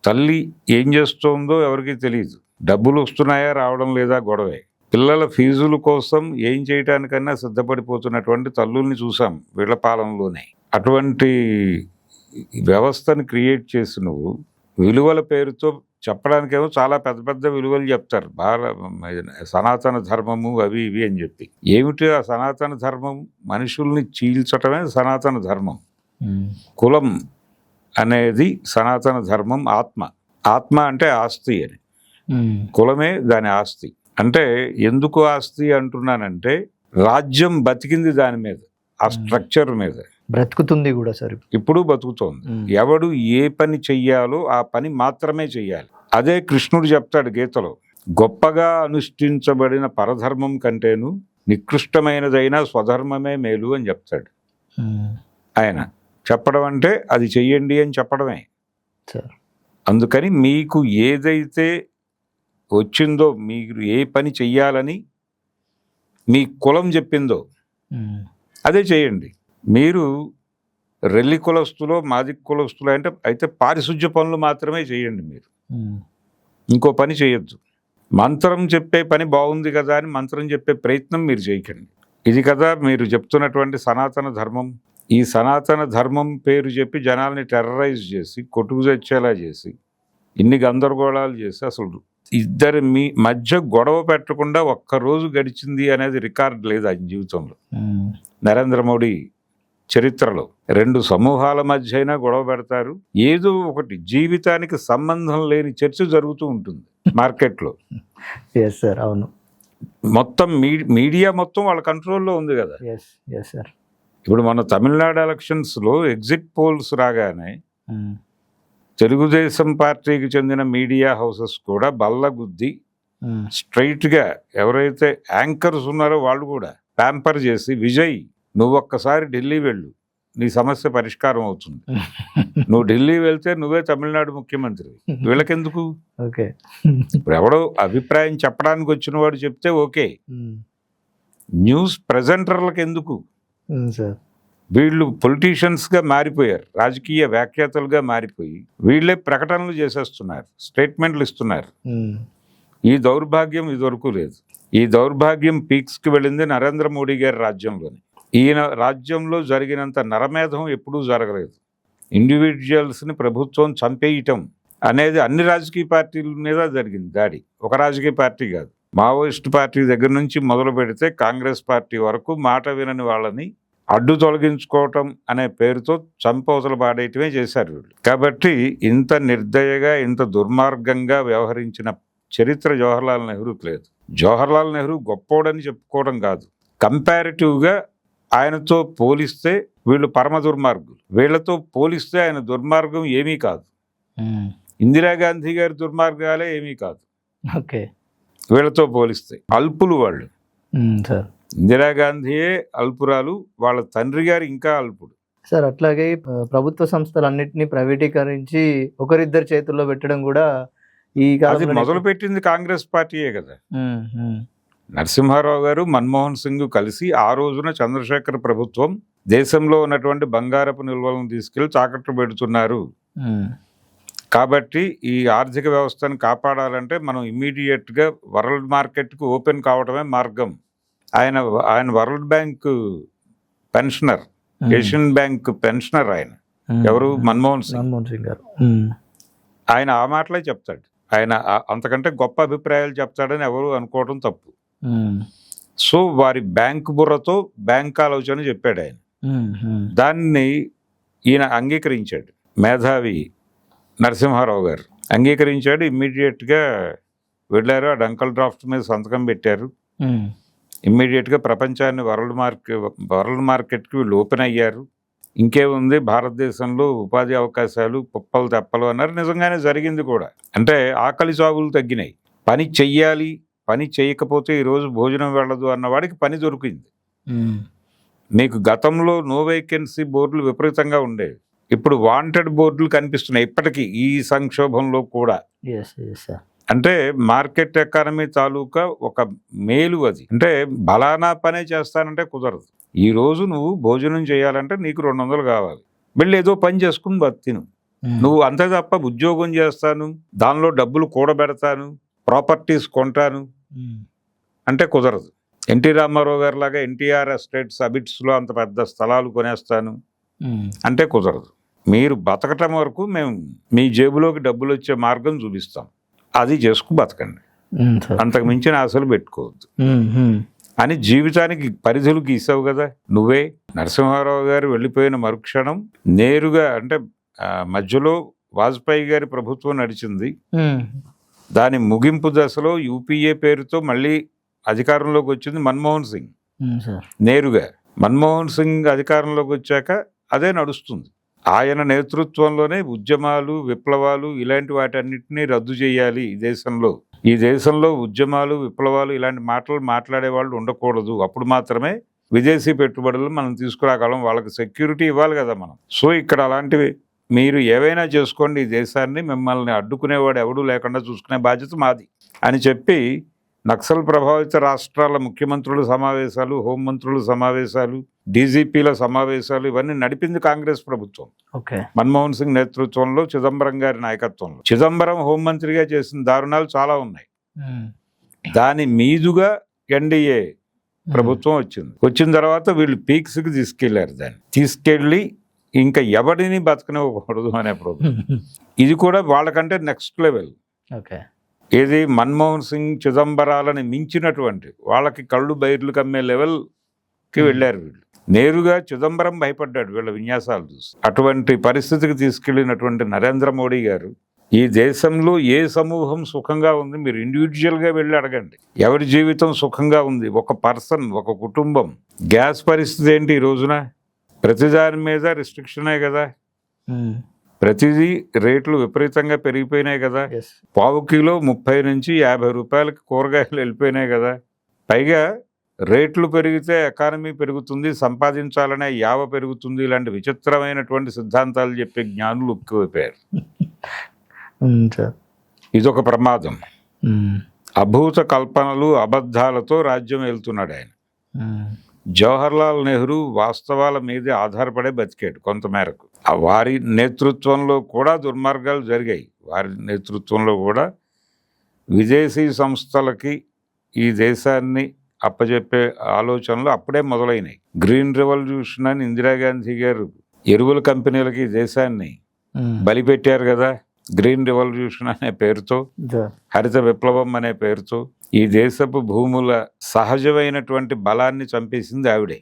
తల్లి ఏం చేస్తుందో ఎవరికి తెలియదు. డబ్బులు వస్తున్నాయా, రావడం లేదా గొడవే. పిల్లల ఫీజుల కోసం ఏం చేయటానికన్నా సిద్ధపడిపోతున్నటువంటి తల్లుల్ని చూసాం వీళ్ళ పాలనలోనే. అటువంటి వ్యవస్థను క్రియేట్ చేసి నువ్వు విలువల పేరుతో చెప్పడానికేమో చాలా పెద్ద పెద్ద విలువలు చెప్తారు, సనాతన ధర్మము అవి ఇవి అని చెప్పి. ఏమిటి ఆ సనాతన ధర్మం? మనుషుల్ని చీల్చటమే సనాతన ధర్మం. కులం అనేది సనాతన ధర్మం. ఆత్మ అంటే ఆస్తి అని, కులమే దాని ఆస్తి. అంటే ఎందుకు ఆస్తి అంటున్నానంటే రాజ్యం బతికింది దాని మీద, ఆ స్ట్రక్చర్ మీద బ్రతుకుతుంది కూడా సార్, ఇప్పుడు బతుకుతోంది. ఎవడు ఏ పని చెయ్యాలో ఆ పని మాత్రమే చెయ్యాలి. అదే కృష్ణుడు చెప్తాడు గీతలో, గొప్పగా అనుష్ఠించబడిన పరధర్మం కంటేను నికృష్టమైనదైనా స్వధర్మమే మేలు అని చెప్తాడు ఆయన. చెప్పడం అంటే అది చెయ్యండి అని చెప్పడమే. అందుకని మీకు ఏదైతే వచ్చిందో, మీరు ఏ పని చెయ్యాలని మీ కులం చెప్పిందో అదే చేయండి. మీరు రెల్లి కులస్తులో, మాది కులస్తులో అయితే పారిశుధ్య పనులు మాత్రమే చేయండి. మీరు ఇంకో పని చేయొద్దు. మంత్రం చెప్పే పని బాగుంది కదా అని మంత్రం చెప్పే ప్రయత్నం మీరు చేయకండి. ఇది కదా మీరు చెప్తున్నటువంటి సనాతన ధర్మం. ఈ సనాతన ధర్మం పేరు చెప్పి జనాల్ని టెర్రరైజ్ చేసి, కొట్టుకు తెచ్చేలా చేసి, ఇన్ని గందరగోళాలు చేసి, అసలు ఇద్దరి మధ్య గొడవ పెట్టకుండా ఒక్కరోజు గడిచింది అనేది రికార్డ్ లేదు ఆయన జీవితంలో. నరేంద్ర మోడీ చరిత్రలో 2 సమూహాల మధ్య అయినా గొడవ పెడతారు. ఏదో ఒకటి జీవితానికి సంబంధం లేని చర్చ జరుగుతూ ఉంటుంది మార్కెట్లో. అవును, మొత్తం మీడియా మొత్తం వాళ్ళ కంట్రోల్లో ఉంది కదా. ఇప్పుడు మన తమిళనాడు ఎలక్షన్స్లో ఎగ్జిట్ పోల్స్ రాగానే తెలుగుదేశం పార్టీకి చెందిన మీడియా హౌసెస్ కూడా బల్లగుద్ది స్ట్రైట్గా ఎవరైతే యాంకర్స్ ఉన్నారో వాళ్ళు కూడా ప్యాంపర్ చేసి, విజయ్ నువ్వు ఒక్కసారి ఢిల్లీ వెళ్ళు, నీ సమస్య పరిష్కారం అవుతుంది. నువ్వు ఢిల్లీ వెళ్తే నువ్వే తమిళనాడు ముఖ్యమంత్రి. వీళ్ళకెందుకు? ఇప్పుడు ఎవడో అభిప్రాయం చెప్పడానికి వచ్చిన వాడు చెప్తే ఓకే, న్యూస్ ప్రెజెంటర్లకు ఎందుకు? వీళ్ళు పొలిటీషియన్స్గా మారిపోయారు, రాజకీయ వ్యాఖ్యాతలుగా మారిపోయి వీళ్ళే ప్రకటనలు చేసేస్తున్నారు, స్టేట్మెంట్లు ఇస్తున్నారు. ఈ దౌర్భాగ్యం ఇదివరకు లేదు. ఈ దౌర్భాగ్యం పీక్స్కి వెళ్ళింది నరేంద్ర మోడీ గారి రాజ్యంలోని. ఈయన రాజ్యంలో జరిగినంత నరమేధం ఎప్పుడూ జరగలేదు. ఇండివిజువల్స్ని ప్రభుత్వం చంపేయటం అనేది అన్ని రాజకీయ పార్టీల మీద జరిగింది దాడి. ఒక రాజకీయ పార్టీ కాదు, మావోయిస్ట్ పార్టీ దగ్గర నుంచి మొదలు పెడితే కాంగ్రెస్ పార్టీ వరకు మాట వినని వాళ్ళని అడ్డు తొలగించుకోవటం అనే పేరుతో చంపవతలు పాడేయటమే చేశారు వీళ్ళు. కాబట్టి ఇంత నిర్దయగా ఇంత దుర్మార్గంగా వ్యవహరించిన చరిత్ర జవహర్లాల్ నెహ్రూకి లేదు. జవహర్లాల్ నెహ్రూ గొప్పోడని చెప్పుకోవడం కాదు, కంపారిటివ్గా ఆయనతో పోలిస్తే వీళ్ళు పరమ దుర్మార్గులు. వీళ్లతో పోలిస్తే ఆయన దుర్మార్గం ఏమీ కాదు. ఇందిరాగాంధీ గారి దుర్మార్గాలే ఏమీ కాదు ఓకే, వీళ్ళతో పోలిస్తే. అల్పులు వాళ్ళు. సార్ ఇందిరాగాంధీయే అల్పురాలు, వాళ్ళ తండ్రి గారు ఇంకా అల్పుడు. సార్ అట్లాగే ప్రభుత్వ సంస్థలన్నింటినీ ప్రైవేటీకరించి ఒకరిద్దరి చేతుల్లో పెట్టడం కూడా ఈ అది కాలంలో మొదలు పెట్టింది కాంగ్రెస్ పార్టీయే కదా. నరసింహారావు గారు, మన్మోహన్ సింగ్ కలిసి ఆ రోజున చంద్రశేఖర్ ప్రభుత్వం దేశంలో ఉన్నటువంటి బంగారపు నిల్వలను తీసుకెళ్లి తాకట్టు పెడుతున్నారు. కాబట్టి ఈ ఆర్థిక వ్యవస్థను కాపాడాలంటే మనం ఇమ్మీడియట్గా వరల్డ్ మార్కెట్కు ఓపెన్ కావడమే మార్గం. ఆయన world bank pensioner, Asian bank pensioner ఆయన. ఎవరు? మన్మోహన్ సింగ్ గారు. ఆయన ఆ మాటలే చెప్తాడు. ఆయన అంతకంటే గొప్ప అభిప్రాయాలు చెప్తాడని ఎవరు అనుకోవడం తప్పు. సో వారి బ్యాంక్ బుర్రతో బ్యాంక్ ఆలోచన చెప్పాడు ఆయన. దాన్ని ఈయన అంగీకరించాడు. మేధావి నరసింహారావు గారు అంగీకరించాడు. ఇమ్మీడియట్గా వెళ్ళారు, ఆ డంకల్ డ్రాఫ్ట్ మీద సంతకం పెట్టారు. ఇమ్మీడియట్గా ప్రపంచాన్ని వరల్డ్ మార్కెట్కి వీళ్ళు ఓపెన్ అయ్యారు. ఇంకేముంది, భారతదేశంలో ఉపాధి అవకాశాలు పుప్పలు తెప్పలు అన్నారు. నిజంగానే జరిగింది కూడా. అంటే ఆకలి సాగులు తగ్గినాయి. పని చెయ్యాలి, పని చేయకపోతే ఈరోజు భోజనం వెళ్ళదు అన్నవాడికి పని దొరికింది. మీకు గతంలో నో వేకెన్సీ బోర్డులు విపరీతంగా ఉండేవి, ఇప్పుడు వాంటెడ్ బోర్డులు కనిపిస్తున్నాయి ఇప్పటికీ ఈ సంక్షోభంలో కూడా. అంటే మార్కెట్ ఎకానమీ తాలూకా ఒక మేలు అది. అంటే బలానా పనే చేస్తానంటే కుదరదు. ఈ రోజు నువ్వు భోజనం చేయాలంటే నీకు 200 కావాలి, వెళ్ళి ఏదో పని చేసుకుని బతిను. నువ్వు అంతే తప్ప ఉద్యోగం చేస్తాను, దానిలో డబ్బులు కూడబెడతాను, ప్రాపర్టీస్ కొంటాను అంటే కుదరదు. ఎన్టీ రామారావు గారి లాగా ఎన్టీఆర్ ఎస్టేట్స్ అబిట్స్లో అంత పెద్ద స్థలాలు కొనేస్తాను అంటే కుదరదు. మీరు బతకటం వరకు మేము మీ జేబులోకి డబ్బులు వచ్చే మార్గం చూపిస్తాం, అది చేసుకు బతకండి, అంతకు మించిన ఆశలు పెట్టుకోవద్దు అని జీవితానికి పరిధులు గీసావు కదా నువ్వే. నరసింహారావు గారు వెళ్ళిపోయిన మరుక్షణం నేరుగా, అంటే మధ్యలో వాజ్పేయి గారి ప్రభుత్వం నడిచింది, దాని ముగింపు దశలో యూపీఏ పేరుతో మళ్ళీ అధికారంలోకి వచ్చింది మన్మోహన్ సింగ్. నేరుగా మన్మోహన్ సింగ్ అధికారంలోకి వచ్చాక అదే నడుస్తుంది. ఆయన నేతృత్వంలోనే ఉద్యమాలు, విప్లవాలు ఇలాంటి వాటన్నిటినీ రద్దు చేయాలి ఈ దేశంలో. ఈ దేశంలో ఉద్యమాలు, విప్లవాలు ఇలాంటి మాటలు మాట్లాడే వాళ్ళు ఉండకూడదు. అప్పుడు మాత్రమే విదేశీ పెట్టుబడులు మనం తీసుకురాగలం, వాళ్ళకి సెక్యూరిటీ ఇవ్వాలి కదా మనం. సో ఇక్కడ అలాంటివి మీరు ఏవైనా చేసుకోండి, ఈ దేశాన్ని మిమ్మల్ని అడ్డుకునేవాడు ఎవడూ లేకుండా చూసుకునే బాధ్యత మాది అని చెప్పి నక్సల్ ప్రభావిత రాష్ట్రాల ముఖ్యమంత్రుల సమావేశాలు, హోంమంత్రుల సమావేశాలు, డీజీపీల సమావేశాలు ఇవన్నీ నడిపింది కాంగ్రెస్ ప్రభుత్వం. మన్మోహన్ సింగ్ నేతృత్వంలో, చిదంబరం గారి నాయకత్వంలో. చిదంబరం హోంమంత్రిగా చేసిన దారుణాలు చాలా ఉన్నాయి. దాని మీదుగా ఎన్డీఏ ప్రభుత్వం వచ్చిన తర్వాత వీళ్ళు పీక్స్కి తీసుకెళ్లారు. దాన్ని తీసుకెళ్ళి ఇంకా ఎవడిని బతకనివ్వకూడదు అనే ప్రభుత్వం. ఇది కూడా వాళ్ళకంటే నెక్స్ట్ లెవెల్. ఏది మన్మోహన్ సింగ్, చిదంబరాలని మించినటువంటి వాళ్ళకి కళ్ళు బైర్లు కమ్మే లెవెల్కి వెళ్ళారు వీళ్ళు. నేరుగా చిదంబరం భయపడ్డాడు వీళ్ళ విన్యాసాలు చూసి. అటువంటి పరిస్థితికి తీసుకెళ్లినటువంటి నరేంద్ర మోడీ గారు, ఈ దేశంలో ఏ సమూహం సుఖంగా ఉంది మీరు ఇండివిజువల్గా వెళ్ళి అడగండి, ఎవరి జీవితం సుఖంగా ఉంది, ఒక పర్సన్, ఒక కుటుంబం. గ్యాస్ పరిస్థితి ఏంటి ఈ రోజున? ప్రతిదాని మీద రిస్ట్రిక్షనే కదా, ప్రతిదీ రేట్లు విపరీతంగా పెరిగిపోయినాయి కదా. పావు కిలో 30 నుంచి 50 రూపాయలకి కూరగాయలు వెళ్ళిపోయినాయి కదా. పైగా రేట్లు పెరిగితే ఎకానమీ పెరుగుతుంది, సంపాదించాలనే యావ పెరుగుతుంది, ఇలాంటి విచిత్రమైనటువంటి సిద్ధాంతాలు చెప్పే జ్ఞానులు ఎక్కువైపోయారు. ఇదొక ప్రమాదం. అభూత కల్పనలు, అబద్ధాలతో రాజ్యం వెళ్తున్నాడు ఆయన. జవహర్లాల్ నెహ్రూ వాస్తవాల మీదే ఆధారపడే బతికాడు కొంతమేరకు. వారి నేతృత్వంలో కూడా దుర్మార్గాలు జరిగాయి. వారి నేతృత్వంలో కూడా విదేశీ సంస్థలకి ఈ దేశాన్ని అప్పచెప్పే ఆలోచనలు అప్పుడే మొదలైనాయి. గ్రీన్ రెవల్యూషన్ అని ఇందిరాగాంధీ గారు ఎరువుల కంపెనీలకి ఈ దేశాన్ని బలిపెట్టారు కదా. గ్రీన్ రెవల్యూషన్ అనే పేరుతో, హరిత విప్లవం అనే పేరుతో ఈ దేశపు భూముల సహజమైనటువంటి బలాన్ని చంపేసింది ఆవిడే.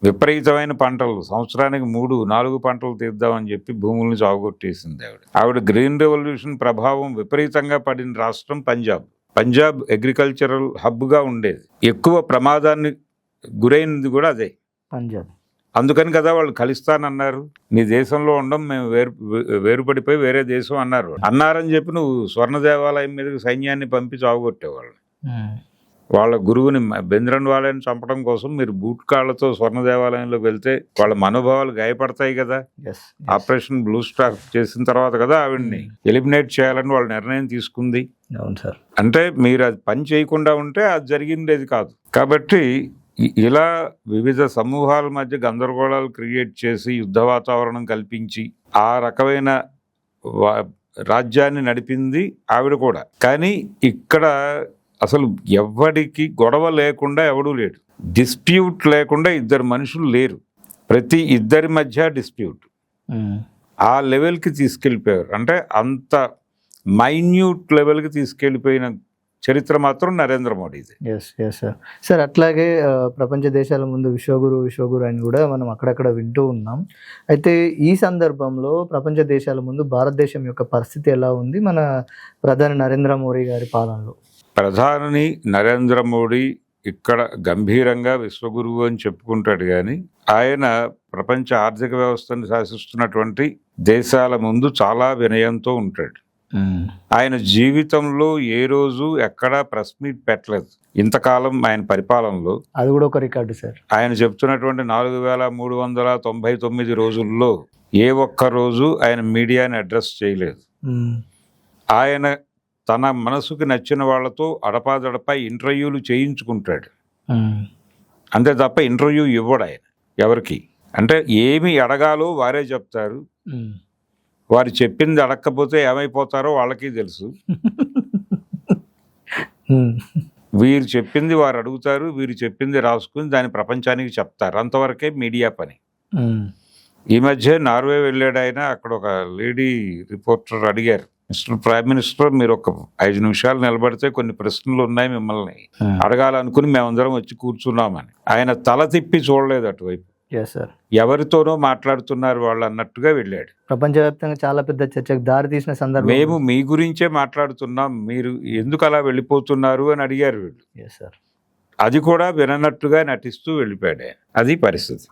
విపరీతమైన పంటలు, సంవత్సరానికి 3-4 పంటలు తీద్దామని చెప్పి భూముల్ని చావుగొట్టేసింది ఆవిడ. గ్రీన్ రెవల్యూషన్ ప్రభావం విపరీతంగా పడిన రాష్ట్రం పంజాబ్ అగ్రికల్చరల్ హబ్గా ఉండేది. ఎక్కువ ప్రమాదాన్ని గురైనది కూడా అదే పంజాబ్. అందుకని కదా వాళ్ళు ఖలిస్తానన్నారు. నీ దేశంలో ఉండడం మేము వేరుపడిపోయి వేరే దేశం అన్నారని చెప్పి నువ్వు స్వర్ణ దేవాలయం మీదకి సైన్యాన్ని పంపి చావుగొట్టేవాళ్ళు. వాళ్ళ గురువుని బెంద్రన్వాలని చంపడం కోసం మీరు బూట్ కాళ్లతో స్వర్ణ దేవాలయంలోకి వెళ్తే వాళ్ళ మనోభావాలు గాయపడతాయి కదా. ఆపరేషన్ బ్లూ స్టార్ చేసిన తర్వాత కదా ఆవిడ్ని ఎలిమినేట్ చేయాలని వాళ్ళ నిర్ణయం తీసుకుంది. అవును సార్. అంటే మీరు అది పని చేయకుండా ఉంటే అది జరిగిండేది కాదు. కాబట్టి ఇలా వివిధ సమూహాల మధ్య గందరగోళాలు క్రియేట్ చేసి యుద్ధ వాతావరణం కల్పించి ఆ రకమైన రాజ్యాన్ని నడిపింది ఆవిడ కూడా. కానీ ఇక్కడ అసలు ఎవడికి గొడవ లేకుండా ఎవడూ లేడు, డిస్ప్యూట్ లేకుండా ఇద్దరు మనుషులు లేరు. ప్రతి ఇద్దరి మధ్య డిస్ప్యూట్ ఆ లెవెల్కి తీసుకెళ్ళిపోయారు. అంటే అంత మైన్యూట్ లెవెల్కి తీసుకెళ్ళిపోయిన చరిత్ర మాత్రం నరేంద్ర మోడీది. సార్ అట్లాగే ప్రపంచ దేశాల ముందు విశ్వగురు అని కూడా మనం అక్కడక్కడ వింటూ ఉన్నాం. అయితే ఈ సందర్భంలో ప్రపంచ దేశాల ముందు భారతదేశం యొక్క పరిస్థితి ఎలా ఉంది మన ప్రధాని నరేంద్ర మోడీ గారి పాలనలో? ప్రధాని నరేంద్ర మోడీ ఇక్కడ గంభీరంగా విశ్వగురువు అని చెప్పుకుంటాడు, కానీ ఆయన ప్రపంచ ఆర్థిక వ్యవస్థను శాసిస్తున్నటువంటి దేశాల ముందు చాలా వినయంతో ఉంటాడు. ఆయన జీవితంలో ఏ రోజు ఎక్కడా ప్రెస్ మీట్ పెట్టలేదు ఇంతకాలం ఆయన పరిపాలనలో. అది కూడా ఒక రికార్డు సార్. ఆయన చెప్తున్నటువంటి 4399 రోజుల్లో ఏ ఒక్క రోజు ఆయన మీడియాని అడ్రస్ చేయలేదు. ఆయన తన మనసుకు నచ్చిన వాళ్లతో అడపాదడపా ఇంటర్వ్యూలు చేయించుకుంటాడు, అంతే తప్ప ఇంటర్వ్యూ ఇవ్వడు ఆయన ఎవరికి. అంటే ఏమి అడగాలో వారే చెప్తారు. వారు చెప్పింది అడగకపోతే ఏమైపోతారో వాళ్ళకి తెలుసు. వీరు చెప్పింది వారు అడుగుతారు, వీరు చెప్పింది రాసుకుని దాన్ని ప్రపంచానికి చెప్తారు. అంతవరకే మీడియా పని. ఈ మధ్య నార్వే వెళ్ళాడు ఆయన. అక్కడ ఒక లేడీ రిపోర్టర్ అడిగారు, మిస్టర్ ప్రైమ్ మినిస్టర్ మీరు ఒక 5 నిమిషాలు నిలబడితే కొన్ని ప్రశ్నలు ఉన్నాయి మిమ్మల్ని అడగాలనుకుని మేమందరం వచ్చి కూర్చున్నామని. ఆయన తల తిప్పి చూడలేదు అటువైపు. ఎవరితోనో మాట్లాడుతున్నారు వాళ్ళు అన్నట్టుగా వెళ్ళాడు. ప్రపంచవ్యాప్తంగా చాలా పెద్ద చర్చకు దారి తీసిన సందర్భం. మేము మీ గురించే మాట్లాడుతున్నాం, మీరు ఎందుకు అలా వెళ్ళిపోతున్నారు అని అడిగారు వీళ్ళు. అది కూడా విననట్టుగా నటిస్తూ వెళ్ళిపోయాడు. అది పరిస్థితి.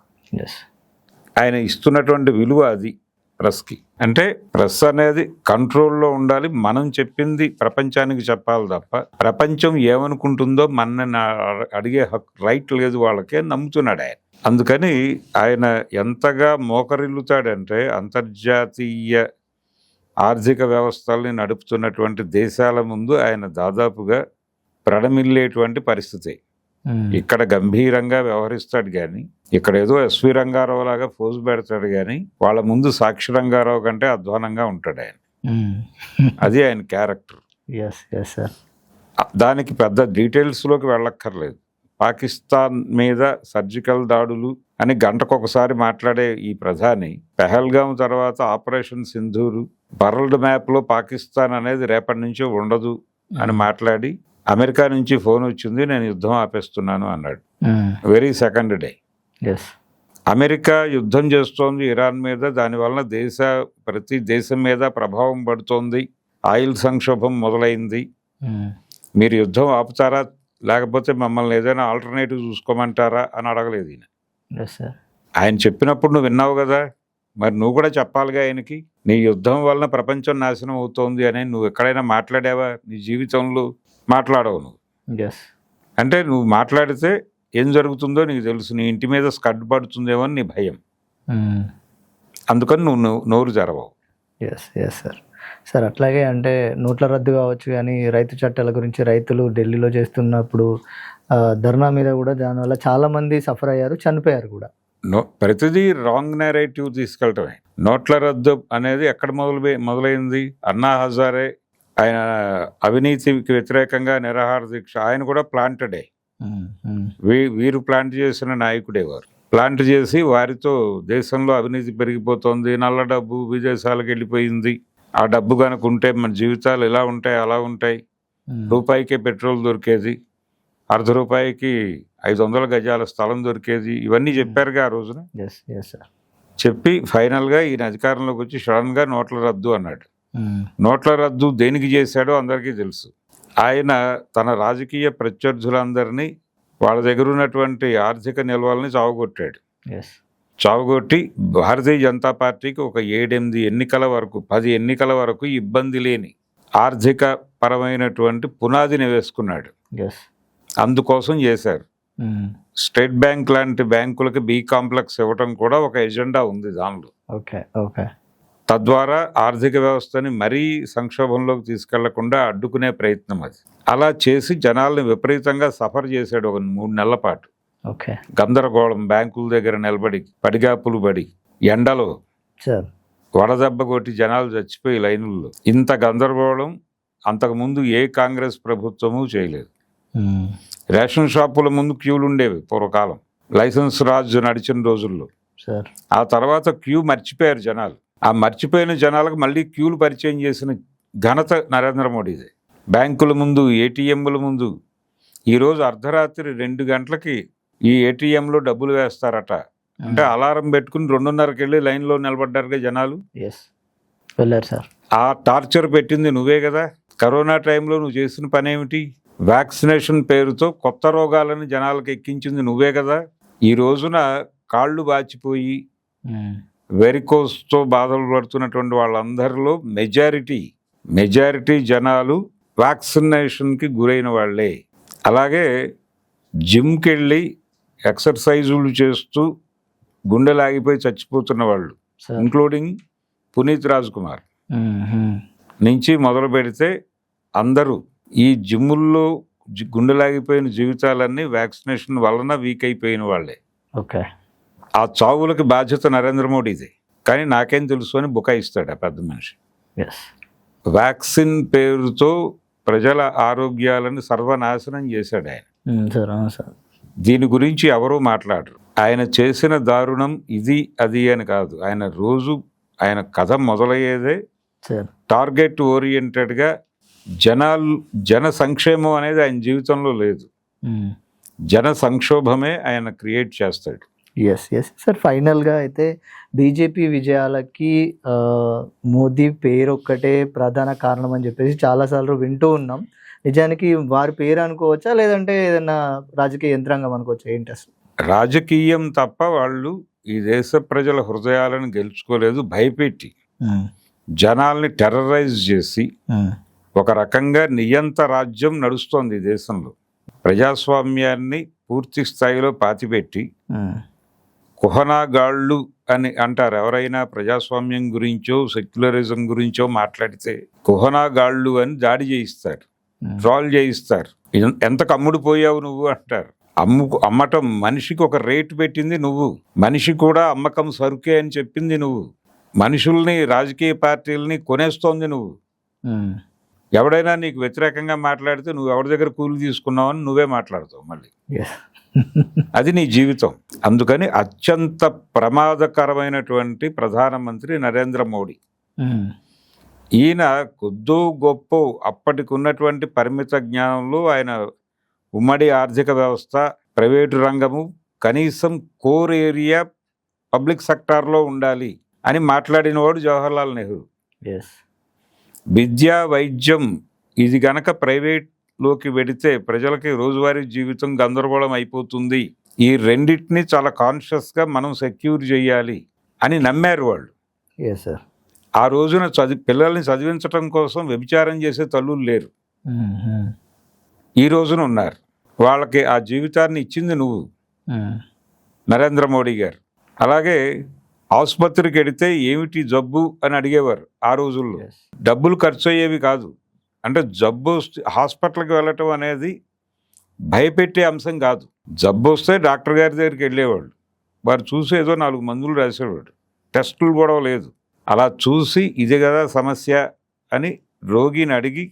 ఆయన ఇస్తున్నటువంటి విలువ అది ప్రెస్కి. అంటే ప్రెస్ అనేది కంట్రోల్లో ఉండాలి. మనం చెప్పింది ప్రపంచానికి చెప్పాలి తప్ప ప్రపంచం ఏమనుకుంటుందో మనని అడిగే రైట్ లేదు వాళ్ళకే నమ్ముతున్నాడు ఆయన. అందుకని ఆయన ఎంతగా మోకరిల్లుతాడంటే అంతర్జాతీయ ఆర్థిక వ్యవస్థల్ని నడుపుతున్నటువంటి దేశాల ముందు ఆయన దాదాపుగా ప్రణమిల్లేటువంటి పరిస్థితి. ఇక్కడ గంభీరంగా వ్యవహరిస్తాడు కానీ ఇక్కడ ఏదో ఎస్వి రంగారావు లాగా ఫోజు పెడతాడు కానీ వాళ్ళ ముందు సాక్షి రంగారావు కంటే అధ్వానంగా ఉంటాడు ఆయన. అది ఆయన క్యారెక్టర్. దానికి పెద్ద డీటెయిల్స్లోకి వెళ్ళక్కర్లేదు. పాకిస్తాన్ మీద సర్జికల్ దాడులు అని గంటకొకసారి మాట్లాడే ఈ ప్రధాని పెహల్గాం తర్వాత ఆపరేషన్ సింధూరు, వరల్డ్ మ్యాప్లో పాకిస్తాన్ అనేది రేపటి నుంచి ఉండదు అని మాట్లాడి అమెరికా నుంచి ఫోన్ వచ్చింది నేను యుద్ధం ఆపేస్తున్నాను అన్నాడు. Very second day. అమెరికా యుద్ధం చేస్తోంది ఇరాన్ మీద, దానివలన ప్రతి దేశం మీద ప్రభావం పడుతోంది, ఆయిల్ సంక్షోభం మొదలైంది, మీరు యుద్ధం ఆపుతారా లేకపోతే మమ్మల్ని ఏదైనా ఆల్టర్నేటివ్ చూసుకోమంటారా అని అడగలేదు ఈయన. ఆయన చెప్పినప్పుడు నువ్వు విన్నావు కదా, మరి నువ్వు కూడా చెప్పాలిగా ఆయనకి. నీ యుద్ధం వలన ప్రపంచం నాశనం అవుతోంది అని నువ్వు ఎక్కడైనా మాట్లాడావా? నీ జీవితంలో మాట్లాడవు నువ్వు. అంటే నువ్వు మాట్లాడితే ఏం జరుగుతుందో నీకు తెలుసు, నీ ఇంటి మీద స్కడ్ పడుతుందేమో అని నీ భయం. అందుకని నువ్వు నోరు జరవవు. సార్ అట్లాగే అంటే నోట్ల రద్దు కావచ్చు కానీ రైతు చట్టాల గురించి రైతులు ఢిల్లీలో చేస్తున్నప్పుడు ధర్నా మీద కూడా దానివల్ల చాలా మంది సఫర్ అయ్యారు, చనిపోయారు కూడా. ప్రతిదీ రాంగ్ నేరేటివ్ తీసుకెళ్ళటమే. నోట్ల రద్దు అనేది ఎక్కడ మొదలైంది? అన్నా హజారే ఆయన అవినీతికి వ్యతిరేకంగా నిరాహార దీక్ష ఆయన కూడా ప్లాంటెడే. వీరు ప్లాంట్ చేసిన నాయకుడే వారు. ప్లాంట్ చేసి వారితో దేశంలో అవినీతి పెరిగిపోతుంది, నల్ల డబ్బు విదేశాలకు వెళ్ళిపోయింది, ఆ డబ్బు కనుక ఉంటే మన జీవితాలు ఇలా ఉంటాయి అలా ఉంటాయి, రూపాయికే పెట్రోల్ దొరికేది, ₹1/2 500 గజాల స్థలం దొరికేది, ఇవన్నీ చెప్పారుగా ఆ రోజున. చెప్పి ఫైనల్గా ఈయన అధికారంలోకి వచ్చి సడన్గా నోట్ల రద్దు అన్నాడు. నోట్ల రద్దు దేనికి చేశాడో అందరికీ తెలుసు. ఆయన తన రాజకీయ ప్రత్యర్థులందరినీ వాళ్ళ దగ్గర ఉన్నటువంటి ఆర్థిక నిల్వల్ని చావగొట్టాడు. చావగొట్టి భారతీయ జనతా పార్టీకి ఒక 7-8 ఎన్నికల వరకు 10 ఎన్నికల వరకు ఇబ్బంది లేని ఆర్థిక పరమైనటువంటి పునాదిని వేసుకున్నాడు. అందుకోసం చేశారు. స్టేట్ బ్యాంక్ లాంటి బ్యాంకులకి బి కాంప్లెక్స్ ఇవ్వటం కూడా ఒక ఎజెండా ఉంది దానిలో. తద్వారా ఆర్థిక వ్యవస్థని మరీ సంక్షోభంలోకి తీసుకెళ్లకుండా అడ్డుకునే ప్రయత్నం అది. అలా చేసి జనాల్ని విపరీతంగా సఫర్ చేశాడు ఒక 3 నెలల పాటు. గందరగోళం, బ్యాంకుల దగ్గర నిలబడి పడిగాపులు పడి ఎండలో వడదెబ్బ కొట్టి జనాలు చచ్చిపోయి లైనుల్లో. ఇంత గందరగోళం అంతకుముందు ఏ కాంగ్రెస్ ప్రభుత్వము చేయలేదు. రేషన్ షాపుల ముందు క్యూలు ఉండేవి పూర్వకాలం, లైసెన్స్ రాజు నడిచిన రోజుల్లో. ఆ తర్వాత క్యూ మర్చిపోయారు జనాలు. ఆ మర్చిపోయిన జనాలకు మళ్ళీ క్యూలు పరిచయం చేసిన ఘనత నరేంద్ర మోడీదే. బ్యాంకుల ముందు, ఏటీఎంల ముందు ఈరోజు అర్ధరాత్రి 2 గంటలకి ఈ ఏటీఎంలో డబ్బులు వేస్తారట. అంటే అలారం పెట్టుకుని 2:30కి వెళ్ళి లైన్లో నిలబడ్డారుగా జనాలు. ఆ టార్చర్ పెట్టింది నువ్వే కదా. కరోనా టైంలో నువ్వు చేసిన పని ఏమిటి? వ్యాక్సినేషన్ పేరుతో కొత్త రోగాలను జనాలకు ఎక్కించింది నువ్వే కదా. ఈ రోజున కాళ్ళు బాచిపోయి వెరికోస్తో బాధలు పడుతున్నటువంటి వాళ్ళందరిలో మెజారిటీ జనాలు వ్యాక్సినేషన్కి గురైన వాళ్ళే. అలాగే జిమ్కి వెళ్ళి ఎక్సర్సైజులు చేస్తూ గుండెలాగిపోయి చచ్చిపోతున్న వాళ్ళు, ఇంక్లూడింగ్ పునీత్ రాజ్ కుమార్ నుంచి మొదలు పెడితే అందరూ ఈ జిమ్ముల్లో గుండెలాగిపోయిన జీవితాలన్నీ వ్యాక్సినేషన్ వలన వీక్ అయిపోయిన వాళ్ళే. ఆ చావులకి బాధ్యత నరేంద్ర మోడీదే. కానీ నాకేం తెలుసు అని బుకాయిస్తాడు ఆ పెద్ద మనిషి. వ్యాక్సిన్ పేరుతో ప్రజల ఆరోగ్యాలను సర్వనాశనం చేశాడు ఆయన. దీని గురించి ఎవరూ మాట్లాడరు. ఆయన చేసిన దారుణం ఇది అది అని కాదు. ఆయన కథ మొదలయ్యేదే టార్గెట్ ఓరియంటెడ్గా. జన సంక్షేమం అనేది ఆయన జీవితంలో లేదు. జన సంక్షోభమే ఆయన క్రియేట్ చేస్తాడు. సార్, ఫైనల్గా అయితే బీజేపీ విజయాలకి మోదీ పేరు ఒక్కటే ప్రధాన కారణం అని చెప్పేసి చాలాసార్లు వింటూ ఉన్నాం. నిజానికి వారి పేరు అనుకోవచ్చా, లేదంటే ఏదైనా రాజకీయ యంత్రాంగం అనుకోవచ్చా? ఏంటి అసలు? రాజకీయం తప్ప వాళ్ళు ఈ దేశ ప్రజల హృదయాలను గెలుచుకోలేదు. భయపెట్టి జనాల్ని టెర్రరైజ్ చేసి ఒక రకంగా నియంత రాజ్యం నడుస్తోంది ఈ దేశంలో. ప్రజాస్వామ్యాన్ని పూర్తి స్థాయిలో పాతిపెట్టి కుహనాగాళ్ళు అని అంటారు ఎవరైనా ప్రజాస్వామ్యం గురించో సెక్యులరిజం గురించో మాట్లాడితే. కుహనాగాళ్ళు అని దాడి చేయిస్తారు, ట్రాల్ చేయిస్తారు. ఎంత అమ్ముడుపోయావు నువ్వు అంటారు. అమ్మటం మనిషికి ఒక రేటు పెట్టింది నువ్వు, మనిషి కూడా అమ్మకం సరుకే అని చెప్పింది నువ్వు, మనుషుల్ని రాజకీయ పార్టీలని కొనేస్తోంది నువ్వు. ఎవడైనా నీకు వ్యతిరేకంగా మాట్లాడితే నువ్వు ఎవరి దగ్గర కూలి తీసుకున్నావని నువ్వే మాట్లాడతావు మళ్ళీ. అది నీ జీవితం. అందుకని అత్యంత ప్రమాదకరమైనటువంటి ప్రధానమంత్రి నరేంద్ర మోడీ. ఈయన కొద్దో గొప్ప అప్పటికి ఉన్నటువంటి పరిమిత జ్ఞానంలో ఆయన ఉమ్మడి ఆర్థిక వ్యవస్థ, ప్రైవేటు రంగము, కనీసం కోర్ ఏరియా పబ్లిక్ సెక్టార్లో ఉండాలి అని మాట్లాడినవాడు జవహర్లాల్ నెహ్రూ. విద్య, వైద్యం ఇది గనక ప్రైవేట్లోకి వెడితే ప్రజలకి రోజువారీ జీవితం గందరగోళం అయిపోతుంది, ఈ రెండింటిని చాలా కాన్షియస్గా మనం సెక్యూర్ చేయాలి అని నమ్మారు వాళ్ళు. ఆ రోజున పిల్లల్ని చదివించడం కోసం వ్యభిచారం చేసే తల్లులు లేరు, ఈ రోజున ఉన్నారు. వాళ్ళకి ఆ జీవితాన్ని ఇచ్చింది నువ్వు, నరేంద్ర మోడీ గారు. అలాగే ఆసుపత్రికి వెడితే ఏమిటి జబ్బు అని అడిగేవారు ఆ రోజుల్లో. డబ్బులు ఖర్చు అయ్యేవి కాదు. అంటే జబ్బు హాస్పిటల్కి వెళ్ళటం అనేది భయపెట్టే అంశం కాదు. జబ్బు వస్తే డాక్టర్ గారి దగ్గరికి వెళ్ళేవాళ్ళు, వారు చూసి ఏదో 4 మందులు రాసేవాడు, టెస్టులు కూడా లేదు. అలా చూసి ఇది కదా సమస్య అని రోగిని అడిగి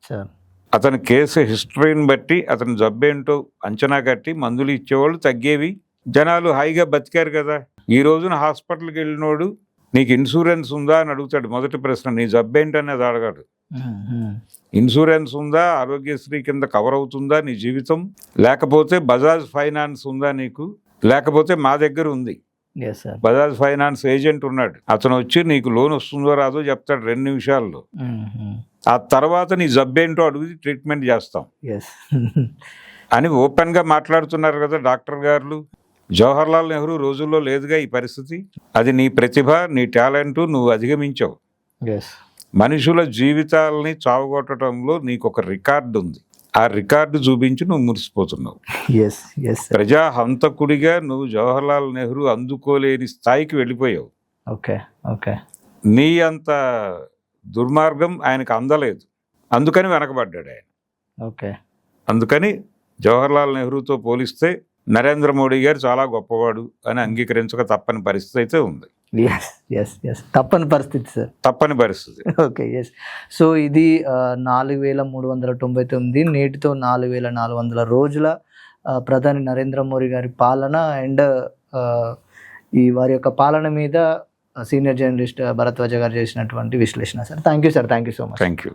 సార్ అతని కేసు హిస్టరీని బట్టి అతని జబ్బేంటో అంచనా కట్టి మందులు ఇచ్చేవాళ్ళు తగ్గేవి. జనాలు హాయిగా బతికారు కదా. ఈ రోజున హాస్పిటల్కి వెళ్ళినోడు నీకు ఇన్సూరెన్స్ ఉందా అని అడుగుతాడు. మొదటి ప్రశ్న నీ జబ్బేంటనేది అడగాడు. ఇన్సూరెన్స్ ఉందా, ఆరోగ్యశ్రీ కింద కవర్ అవుతుందా నీ జీవితం, లేకపోతే బజాజ్ ఫైనాన్స్ ఉందా నీకు, లేకపోతే మా దగ్గర ఉంది, yes sir Bajaj finance agent ఉన్నాడు, అతను వచ్చి నీకు లోన్ వస్తుందో రాదో చెప్తాడు 2 నిమిషాల్లో. ఆ తర్వాత నీ జబ్బేంటో అడిగి ట్రీట్మెంట్ చేస్తాం ఎస్ అని ఓపెన్గా మాట్లాడుతున్నారు కదా డాక్టర్ గారు. జవహర్లాల్ నెహ్రూ రోజుల్లో లేదుగా ఈ పరిస్థితి. అది నీ ప్రతిభ, నీ టాలెంట్, నువ్వు అధిగమించావు. ఎస్ మనుషుల జీవితాలని చావగొట్టడంలో నీకు ఒక రికార్డు ఉంది. ఆ రికార్డు చూపించి నువ్వు మురిసిపోతున్నావు. ఎస్ ఎస్ ప్రజా హంతకుడిగా నువ్వు జవహర్లాల్ నెహ్రూ అందుకోలేని స్థాయికి వెళ్ళిపోయావు. ఓకే ఓకే నీ అంత దుర్మార్గం ఆయనకు అందలేదు, అందుకని వెనకబడ్డాడు ఆయన. ఓకే అందుకని జవహర్లాల్ నెహ్రూతో పోలిస్తే నరేంద్ర మోడీ గారు చాలా గొప్పవాడు అని అంగీకరించక తప్పని పరిస్థితి అయితే ఉంది. ఎస్ ఎస్ ఎస్ తప్పని పరిస్థితి సార్, తప్పని పరిస్థితి. Okay yes. సో ఇది 4399 నేటితో 4400 రోజుల ప్రధాని నరేంద్ర మోడీ గారి పాలన అండ్ ఈ వారి యొక్క పాలన మీద సీనియర్ జర్నలిస్ట్ భరద్వాజ గారు చేసినటువంటి విశ్లేషణ sir. Thank you sir, thank you so much. Thank you.